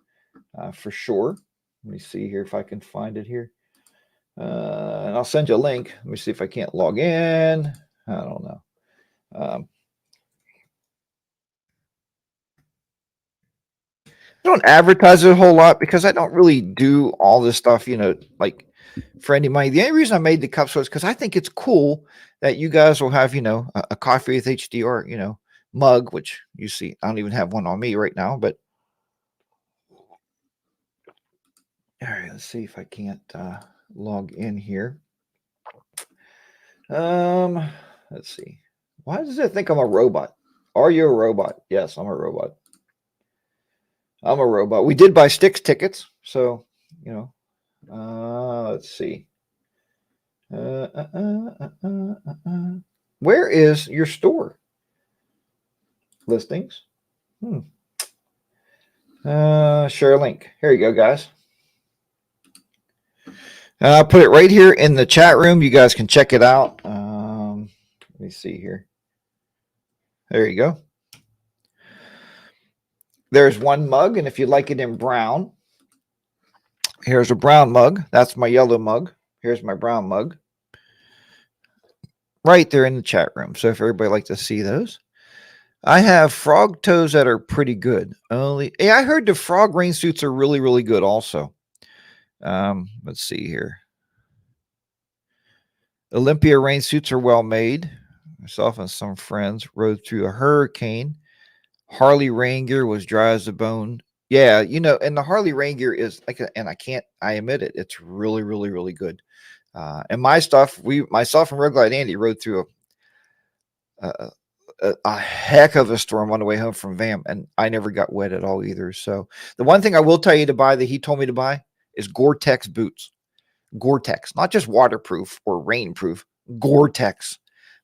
for sure. Let me see here if I can find it here. And I'll send you a link. Let me see if I can't log in. I don't know. I don't advertise it a whole lot because I don't really do all this stuff, you know, like for any money. The only reason I made the cups was because I think it's cool that you guys will have, you know, a coffee with HDR, you know, mug, which you see, I don't even have one on me right now, but all right, let's see if I can't log in here. Let's see. Why does it think I'm a robot? Are you a robot? Yes, I'm a robot. I'm a robot. We did buy Styx tickets, so you know. Let's see. Where is your store listings? Share a link. Here you go, guys. I'll put it right here in the chat room. You guys can check it out. Let me see here. There you go. There's one mug, and if you like it in brown, here's a brown mug. That's my yellow mug. Here's my brown mug. Right there in the chat room. So if everybody like to see those. I have frog toes that are pretty good. I heard the frog rain suits are really, really good also. Let's see here. Olympia rain suits are well made. Myself and some friends rode through a hurricane. Harley rain gear was dry as a bone. Yeah, you know, and the Harley rain gear is like, I admit it, it's really, really, really good. And my stuff, myself and Road Glide Andy rode through a heck of a storm on the way home from VAM, and I never got wet at all either. So the one thing I will tell you to buy that he told me to buy is Gore-Tex boots. Gore-Tex, not just waterproof or rainproof, Gore-Tex.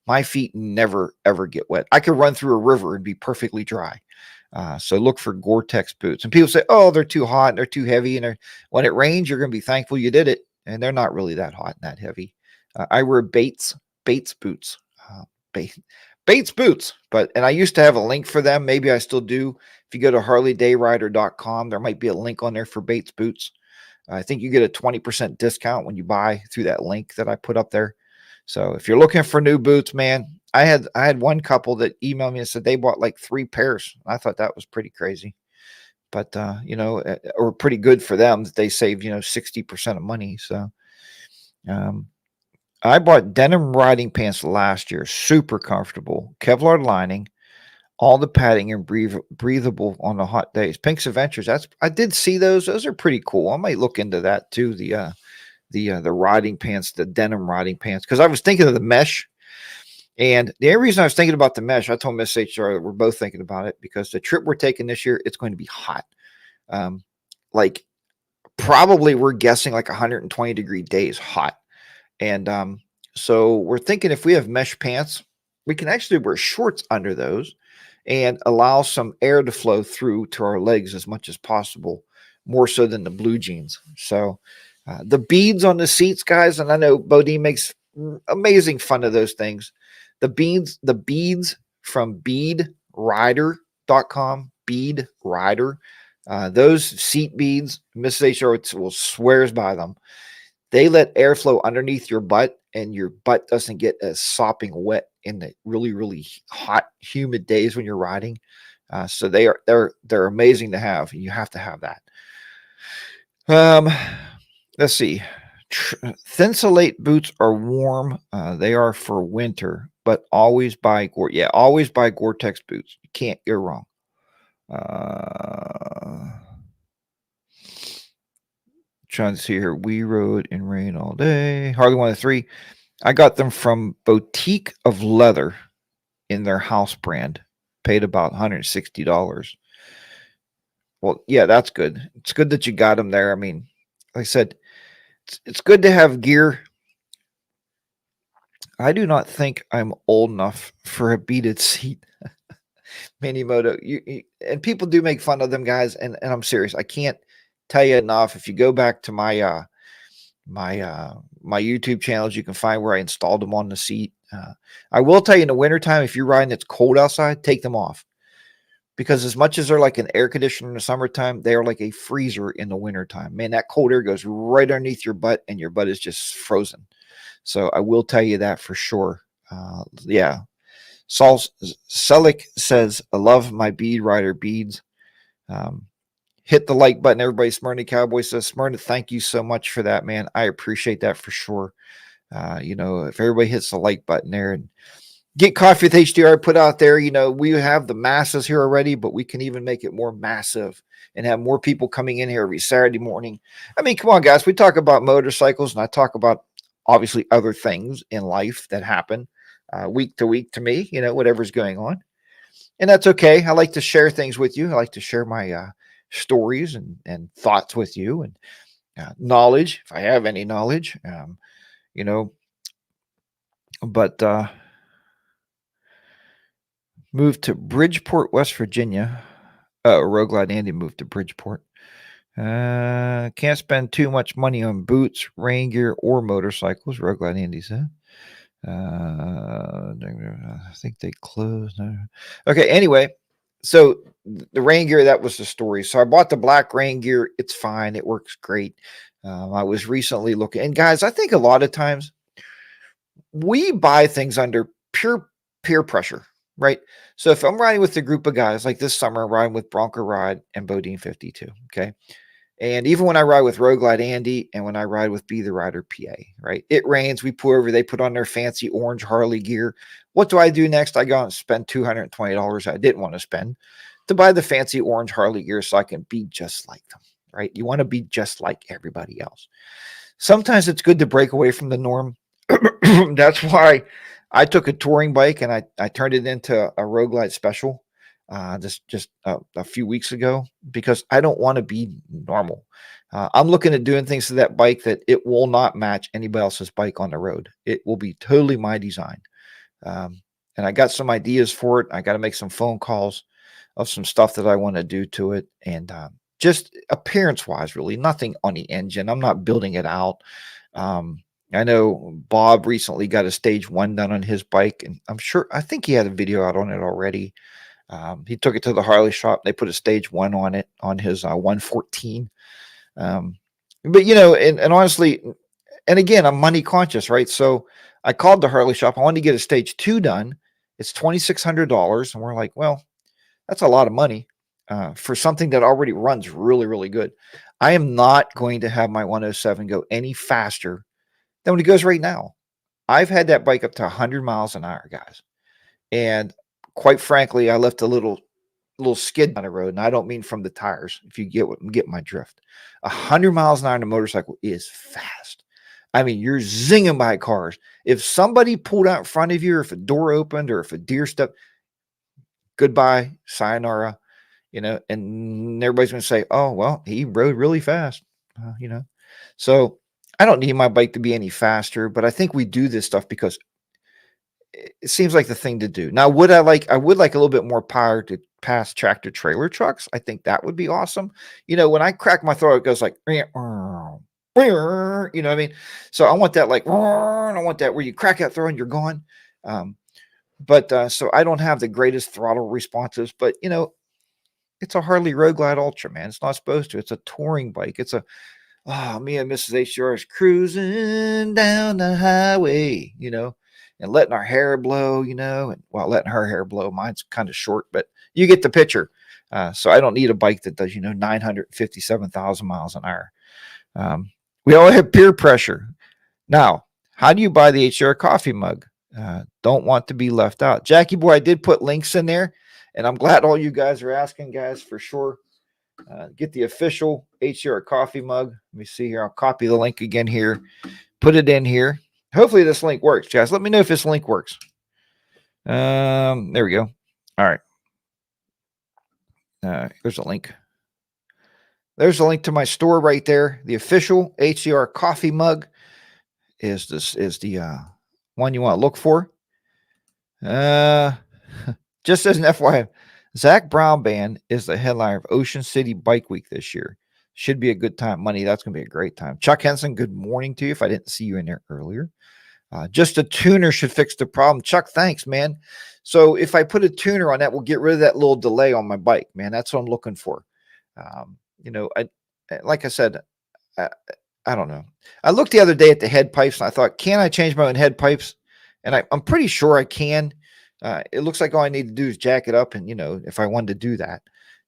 My feet never, ever get wet. I could run through a river and be perfectly dry. So look for Gore-Tex boots. And people say, oh, they're too hot and they're too heavy. And when it rains, you're going to be thankful you did it. And they're not really that hot and that heavy. I wear Bates boots. Bates boots. And I used to have a link for them. Maybe I still do. If you go to harleydayrider.com, there might be a link on there for Bates boots. I think you get a 20% discount when you buy through that link that I put up there. So if you're looking for new boots, man, I had one couple that emailed me and said they bought like 3 pairs. I thought that was pretty crazy, but you know, or pretty good for them that they saved, you know, 60% of money. So I bought denim riding pants last year, super comfortable, Kevlar lining, All the padding and breathable on the hot days. Pink's Adventures. I did see those. Those are pretty cool. I might look into that too. The riding pants, the denim riding pants. Because I was thinking of the mesh, and the only reason I was thinking about the mesh, I told Miss HR that we're both thinking about it because the trip we're taking this year, it's going to be hot. Like probably we're guessing like 120-degree days hot. And so we're thinking if we have mesh pants, we can actually wear shorts under those and allow some air to flow through to our legs as much as possible, more so than the blue jeans. So the beads on the seats, guys, and I know Bodine makes amazing fun of those things. The beads from beadrider.com, Bead Rider. Those seat beads, Mrs. HR will swears by them. They let airflow underneath your butt, and your butt doesn't get as sopping wet in the really, really hot, humid days when you're riding. So they're amazing to have. You have to have that. Let's see. Thinsulate boots are warm. They are for winter, but always buy always buy Gore-Tex boots. You can't go wrong. Trying to see here. We rode in rain all day. Hardly one of three. I got them from Boutique of Leather in their house brand. Paid about $160. Well, yeah, that's good. It's good that you got them there. I mean, like I said, it's good to have gear. I do not think I'm old enough for a beaded seat. Minimoto. And people do make fun of them, guys, and I'm serious. I can't tell you enough. If you go back to my my YouTube channels, you can find where I installed them on the seat. I will tell you in the wintertime, if you're riding it's cold outside, take them off. Because as much as they're like an air conditioner in the summertime, they are like a freezer in the wintertime. Man, that cold air goes right underneath your butt, and your butt is just frozen. So I will tell you that for sure. Yeah. Saul Selick says, I love my bead rider beads. Hit the like button, everybody. Smyrna Cowboy says, Smyrna, thank you so much for that, man. I appreciate that for sure. If everybody hits the like button there and get Coffee with HDR put out there, we have the masses here already, but we can even make it more massive and have more people coming in here every Saturday morning. I mean, come on, guys. We talk about motorcycles, and I talk about obviously other things in life that happen week to week to me, whatever's going on. And that's okay. I like to share things with you. I like to share my stories and thoughts with you, and knowledge, if I have any knowledge, but moved to Bridgeport, West Virginia. Rogue Glide Andy moved to Bridgeport. Can't spend too much money on boots, rain gear, or motorcycles, Rogue Glide Andy said. I think they closed. Okay, anyway, so the rain gear, that was the story. So I bought the black rain gear. It's fine. It works great. I was recently looking, and guys, I think a lot of times we buy things under pure peer pressure, right? So if I'm riding with a group of guys, like this summer, I'm riding with Bronco Ride and Bodine 52, okay? And even when I ride with Rogue Glide Andy and when I ride with Be the Rider PA, right? It rains, we pull over, they put on their fancy orange Harley gear. What do I do next? I go out and spend $220 I didn't want to spend to buy the fancy orange Harley gear so I can be just like them, right? You want to be just like everybody else. Sometimes it's good to break away from the norm. That's why I took a touring bike and I turned it into a Rogue Glide Special just a few weeks ago, because I don't want to be normal. I'm looking at doing things to that bike that it will not match anybody else's bike on the road. It will be totally my design. And I got some ideas for it. I got to make some phone calls of some stuff that I want to do to it. And just appearance wise, really nothing on the engine. I'm not building it out. I know Bob recently got a stage 1 done on his bike, and I think he had a video out on it already. He took it to the Harley shop. They put a stage 1 on it on his 114. But and honestly, and again, I'm money conscious, right? So I called the Harley shop. I wanted to get a stage 2 done. It's $2,600, and we're like, well, that's a lot of money for something that already runs really, really good. I am not going to have my 107 go any faster than when it goes right now. I've had that bike up to 100 miles an hour, guys. And quite frankly, I left a little skid on the road, and I don't mean from the tires. If you get my drift, 100 miles an hour on a motorcycle is fast. I mean, you're zinging by cars. If somebody pulled out in front of you, or if a door opened, or if a deer stepped, goodbye, sayonara. And everybody's going to say, "Oh, well, he rode really fast," So I don't need my bike to be any faster, but I think we do this stuff because it seems like the thing to do. Now, I would like a little bit more power to pass tractor trailer trucks. I think that would be awesome. When I crack my throat, it goes like, you know what I mean? So I want that I want that where you crack that throat and you're gone. But so I don't have the greatest throttle responses, but it's a Harley Road Glide Ultra, man. It's not supposed to. It's a touring bike. Me and Mrs. HDR is cruising down the highway, and letting our hair blow, and letting her hair blow. Mine's kind of short, but you get the picture. So I don't need a bike that does, 957,000 miles an hour. We all have peer pressure. Now, how do you buy the HDR Coffee Mug? Don't want to be left out. Jackie boy, I did put links in there, and I'm glad all you guys are asking, guys, for sure. Get the official HDR Coffee Mug. Let me see here. I'll copy the link again here. Put it in here. Hopefully this link works, guys. Let me know if this link works. There we go. All right. Here's a link. There's a link to my store right there. The official HDR Coffee Mug is the one you want to look for. Just as an FYI, Zach Brown Band is the headliner of Ocean City Bike Week this year. Should be a good time. Money, that's going to be a great time. Chuck Henson, good morning to you if I didn't see you in there earlier. Just a tuner should fix the problem. Chuck, thanks, man. So if I put a tuner on that, we'll get rid of that little delay on my bike, man. That's what I'm looking for. Like I said, I don't know. I looked the other day at the head pipes, and I thought, can I change my own head pipes? And I'm pretty sure I can. It looks like all I need to do is jack it up, and if I wanted to do that,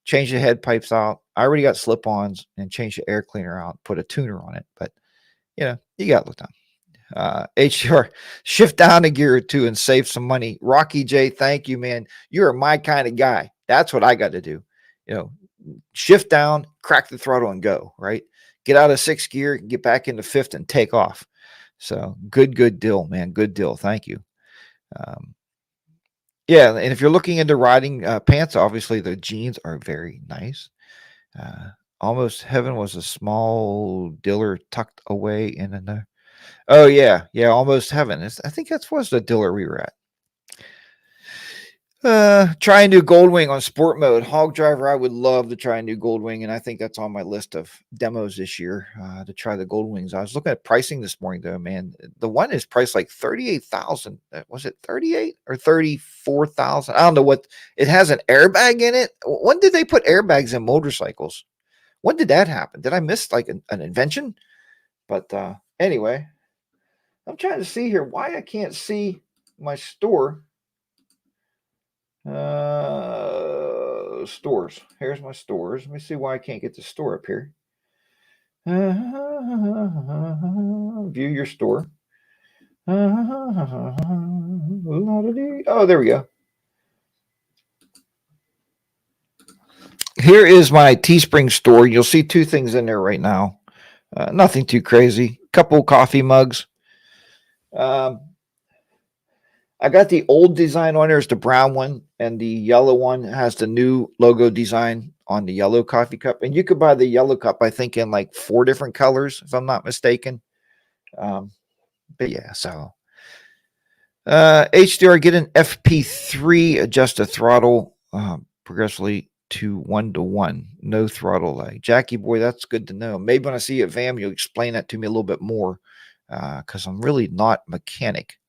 change the head pipes out. I already got slip-ons, and change the air cleaner out, put a tuner on it. But you got to look down. HDR, shift down a gear or two and save some money. Rocky J, thank you, man. You're my kind of guy. That's what I got to do. Shift down, crack the throttle, and go, right? Get out of sixth gear, get back into fifth, and take off. So good deal, man. Good deal. Thank you. Yeah, and if you're looking into riding pants, obviously the jeans are very nice. Almost Heaven was a small diller tucked away in another. Oh yeah, Almost Heaven. I think that was the diller we were at. Try a new Goldwing on sport mode. Hog driver, I would love to try a new Goldwing, and I think that's on my list of demos this year to try the Goldwings. I was looking at pricing this morning, though, man. The one is priced like $38,000. Was it 38 or 34,000? I don't know what. It has an airbag in it. When did they put airbags in motorcycles? When did that happen? Did I miss like an invention? But anyway, I'm trying to see here why I can't see my store. Stores. Here's my stores. Let me see why I can't get the store up here. View your store. Oh, there we go. Here is my Teespring store. You'll see two things in there right now. Nothing too crazy. Couple coffee mugs. I got the old design on there. It's the brown one, and the yellow one has the new logo design on the yellow coffee cup. And you could buy the yellow cup, I think, in like 4 different colors, if I'm not mistaken. But yeah, so HDR, get an FP3, adjust the throttle progressively to 1:1. No throttle lag. Jackie boy, that's good to know. Maybe when I see you at VAM, you'll explain that to me a little bit more because I'm really not mechanic.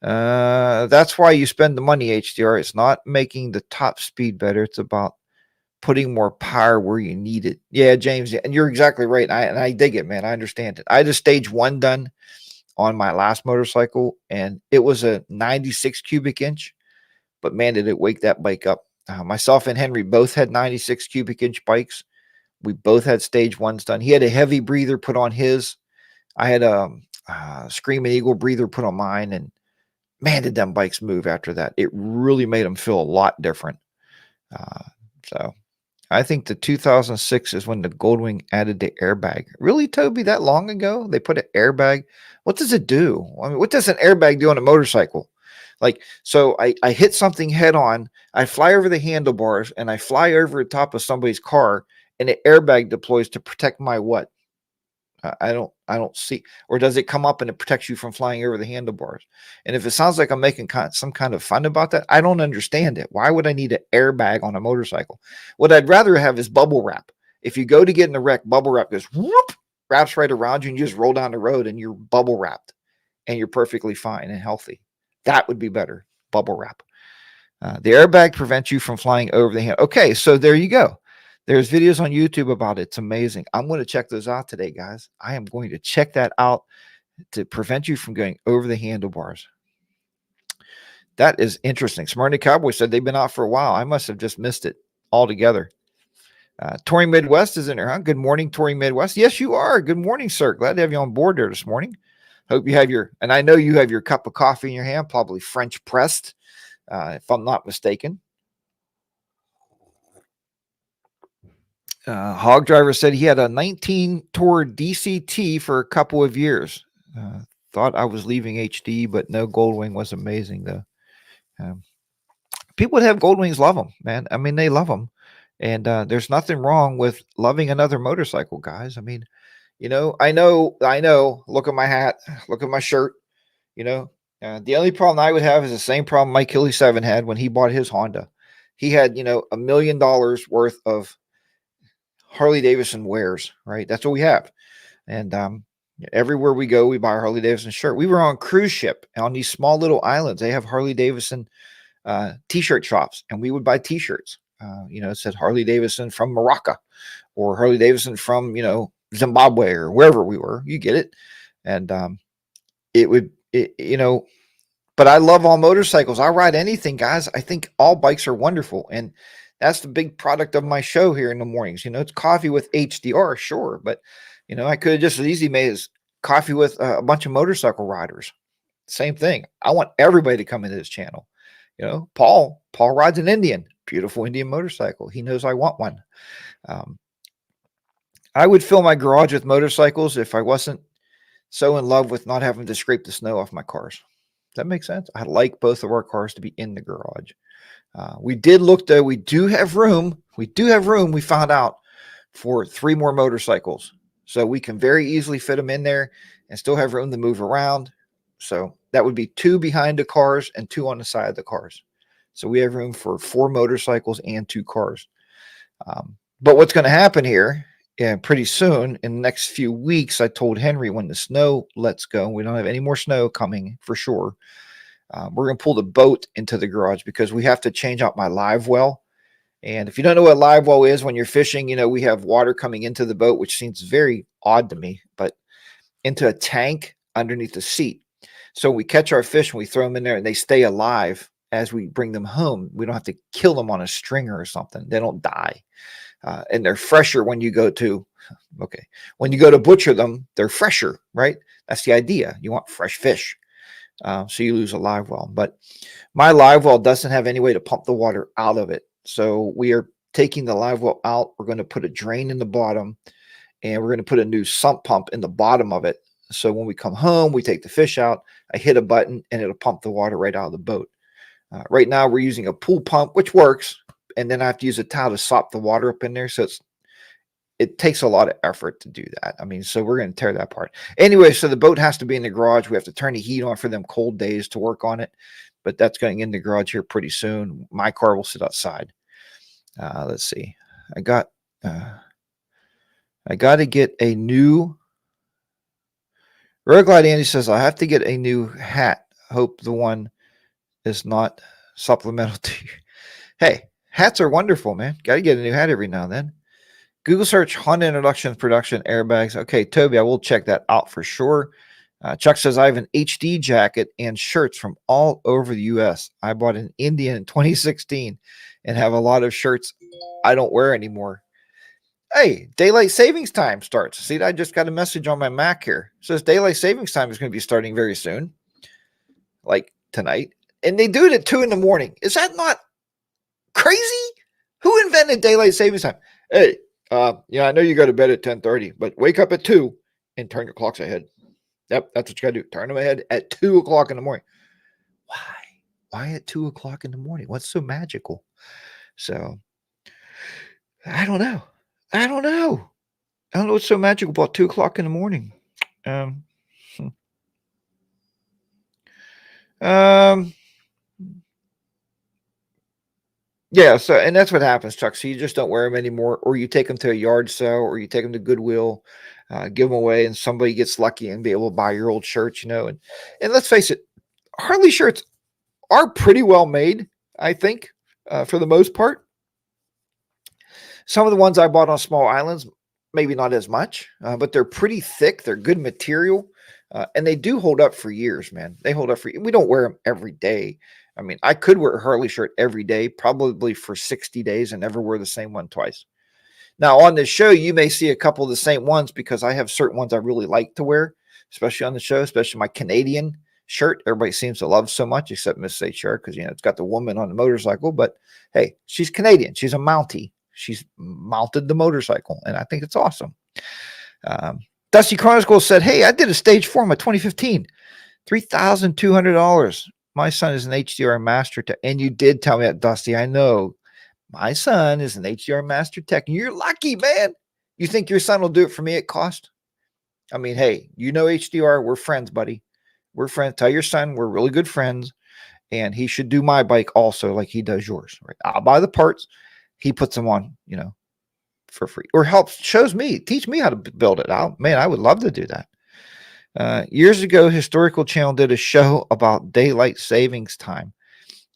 That's why you spend the money, HDR. It's not making the top speed better. It's about putting more power where you need it. Yeah, James, and you're exactly right. And I dig it, man. I understand it. I had a stage 1 done on my last motorcycle, and it was a 96 cubic inch. But man, did it wake that bike up. Myself and Henry both had 96 cubic inch bikes. We both had stage 1s done. He had a heavy breather put on his. I had a Screaming Eagle breather put on mine, and man, did them bikes move after that. It really made them feel a lot different. So I think the 2006 is when the Goldwing added the airbag. Really, Toby, that long ago? They put an airbag? What does it do? I mean, what does an airbag do on a motorcycle? Like, so I hit something head on, I fly over the handlebars, and I fly over the top of somebody's car, and the airbag deploys to protect my what? I don't see. Or does it come up and it protects you from flying over the handlebars? And if it sounds like I'm making some kind of fun about that, I don't understand it. Why would I need an airbag on a motorcycle? What I'd rather have is bubble wrap. If you go to get in a wreck, bubble wrap goes whoop, wraps right around you, and you just roll down the road and you're bubble wrapped and you're perfectly fine and healthy. That would be better. Bubble wrap. The airbag prevents you from flying over the hand. Okay, so there you go. There's videos on YouTube about it. It's amazing. I'm going to check those out today, guys. I am going to check that out to prevent you from going over the handlebars. That is interesting. Smarty Cowboy said they've been out for a while. I must have just missed it altogether. Touring Midwest is in there, huh? Good morning, Touring Midwest. Yes, you are. Good morning, sir. Glad to have you on board there this morning. Hope you have and I know you have your cup of coffee in your hand, probably French pressed, if I'm not mistaken. Hog Driver said he had a 19 Tour DCT for a couple of years. Thought I was leaving HD, but no, Goldwing was amazing though. People that have Goldwings love them, man. I mean, they love them. And there's nothing wrong with loving another motorcycle, guys. I mean, I know. Look at my hat. Look at my shirt. The only problem I would have is the same problem Mike Hilly 7 had when he bought his Honda. He had, $1 million worth of Harley Davidson wares, right? That's what we have. And everywhere we go, we buy a Harley Davidson shirt. We were on cruise ship on these small little islands. They have Harley Davidson t-shirt shops, and we would buy t-shirts. It said Harley Davidson from Morocco or Harley Davidson from, Zimbabwe or wherever we were. You get it. And but I love all motorcycles. I ride anything, guys. I think all bikes are wonderful. And that's the big product of my show here in the mornings. It's coffee with HDR, sure. But, I could have just as easily made as coffee with a bunch of motorcycle riders. Same thing. I want everybody to come into this channel. Paul rides an Indian, beautiful Indian motorcycle. He knows I want one. I would fill my garage with motorcycles if I wasn't so in love with not having to scrape the snow off my cars. Does that make sense? I like both of our cars to be in the garage. We did look, though. We do have room. We found out for 3 more motorcycles. So we can very easily fit them in there and still have room to move around. So that would be 2 behind the cars and 2 on the side of the cars. So we have room for 4 motorcycles and 2 cars. But what's going to happen here pretty soon in the next few weeks, I told Henry when the snow lets go, we don't have any more snow coming for sure. We're going to pull the boat into the garage because we have to change out my live well. And if you don't know what live well is, when you're fishing, we have water coming into the boat, which seems very odd to me, but into a tank underneath the seat. So we catch our fish and we throw them in there and they stay alive as we bring them home. We don't have to kill them on a stringer or something. They don't die. And they're fresher when you go to butcher them, they're fresher, right? That's the idea. You want fresh fish. So you lose a live well. But my live well doesn't have any way to pump the water out of it. So we are taking the live well out. We're going to put a drain in the bottom and we're going to put a new sump pump in the bottom of it. So when we come home, we take the fish out, I hit a button and it'll pump the water right out of the boat. Right now we're using a pool pump, which works. And then I have to use a towel to sop the water up in there. So it takes a lot of effort to do that. I mean, so we're going to tear that apart. Anyway, so the boat has to be in the garage. We have to turn the heat on for them cold days to work on it. But that's going in the garage here pretty soon. My car will sit outside. Let's see. I got to get a new Road Glide. Andy says, I have to get a new hat. Hope the one is not supplemental to you. Hey, hats are wonderful, man. Got to get a new hat every now and then. Google search Honda introduction production airbags. Okay, Toby, I will check that out for sure. Chuck says, I have an HD jacket and shirts from all over the U.S. I bought an Indian in 2016 and have a lot of shirts I don't wear anymore. Hey, daylight savings time starts. See, I just got a message on my Mac here. It says daylight savings time is going to be starting very soon. Like tonight, and they do it at 2 in the morning. Is that not crazy? Who invented daylight savings time? Hey, I know you go to bed at 10:30, but wake up at 2 and turn your clocks ahead. Yep, that's what you got to do. Turn them ahead at 2 o'clock in the morning. Why? Why at 2 o'clock in the morning? What's so magical? So, I don't know. I don't know what's so magical about 2 o'clock in the morning. Um, um, Yeah, so and that's what happens, Chuck. So you just don't wear them anymore, or you take them to a yard sale, or you take them to Goodwill, give them away, and somebody gets lucky and be able to buy your old shirts, And let's face it, Harley shirts are pretty well made, I think, for the most part. Some of the ones I bought on small islands, maybe not as much, but they're pretty thick. They're good material, and they do hold up for years, man. They hold up for. We don't wear them every day. I mean, I could wear a Harley shirt every day, probably for 60 days and never wear the same one twice. Now, on this show, you may see a couple of the same ones because I have certain ones I really like to wear, especially on the show, especially my Canadian shirt. Everybody seems to love so much, except Miss HR, because, it's got the woman on the motorcycle. But hey, she's Canadian. She's a Mountie. She's mounted the motorcycle, and I think it's awesome. Dusty Chronicles said, hey, I did a stage 4 in my 2015, $3,200. My son is an HDR master tech. And you did tell me that, Dusty. I know. My son is an HDR master tech. You're lucky, man. You think your son will do it for me at cost? I mean, hey, HDR. We're friends, buddy. We're friends. Tell your son we're really good friends. And he should do my bike also like he does yours. Right? I'll buy the parts. He puts them on, for free. Or teach me how to build it out. Man, I would love to do that. Years ago, Historical Channel did a show about daylight savings time.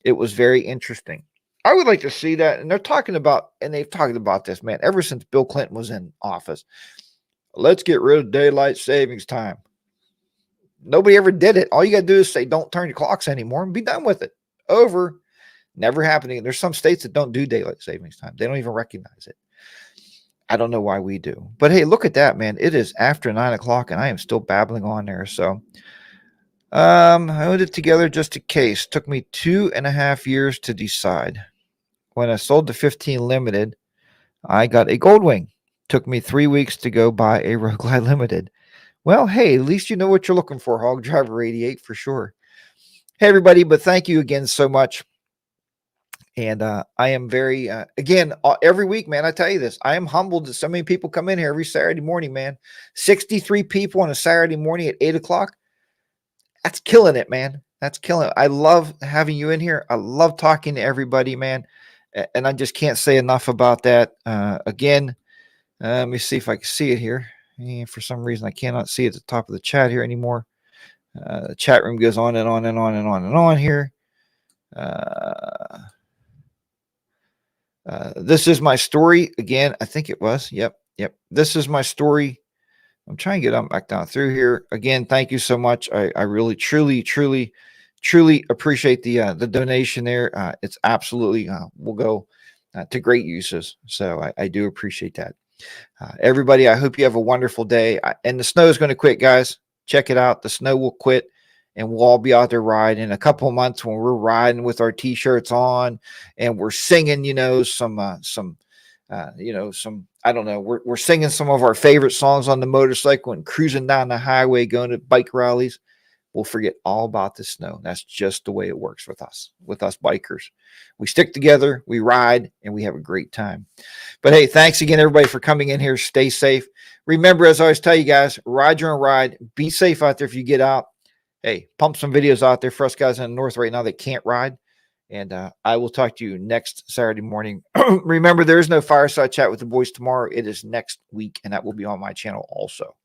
It was very interesting. I would like to see that. And they've talked about this, man, ever since Bill Clinton was in office. Let's get rid of daylight savings time. Nobody ever did it. All you got to do is say, don't turn your clocks anymore and be done with it. Over. Never happening. There's some states that don't do daylight savings time. They don't even recognize it. I don't know why we do. But hey, look at that, man. It is after 9 o'clock and I am still babbling on there. So I put it together just in case. Took me 2.5 years to decide. When I sold the 15 Limited, I got a Goldwing. Took me 3 weeks to go buy a Road Glide Limited. Well, hey, at least you know what you're looking for, Hog Driver 88 for sure. Hey, everybody, but thank you again so much. And I am very, again, every week, man, I tell you this, I am humbled that so many people come in here every Saturday morning, man. 63 people on a Saturday morning at 8 o'clock. That's killing it, man. That's killing it. I love having you in here. I love talking to everybody, man. And I just can't say enough about that. Again, let me see if I can see it here. And for some reason, I cannot see at the top of the chat here anymore. The chat room goes on and on and on and on and on here. This is my story. Again, I think it was. Yep. This is my story. I'm trying to get back down through here. Again, thank you so much. I really, truly appreciate the donation there. It's absolutely will go to great uses. So I do appreciate that. Everybody, I hope you have a wonderful day. And the snow is going to quit, guys. Check it out. The snow will quit. And we'll all be out there riding in a couple of months when we're riding with our t-shirts on and we're singing, some, I don't know, we're singing some of our favorite songs on the motorcycle and cruising down the highway, going to bike rallies. We'll forget all about the snow. That's just the way it works with us bikers. We stick together, we ride, and we have a great time. But hey, thanks again, everybody, for coming in here. Stay safe. Remember, as I always tell you guys, ride your own ride. Be safe out there if you get out. Hey, pump some videos out there for us guys in the north right now that can't ride. And I will talk to you next Saturday morning. Remember, there is no fireside chat with the boys tomorrow. It is next week, and that will be on my channel also.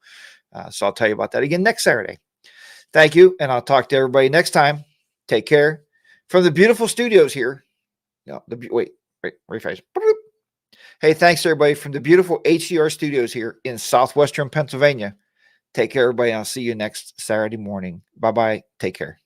So I'll tell you about that again next Saturday. Thank you, and I'll talk to everybody next time. Take care. From the beautiful studios here. No, rephrase. Hey, thanks, everybody, from the beautiful HDR studios here in southwestern Pennsylvania. Take care, everybody. I'll see you next Saturday morning. Bye-bye. Take care.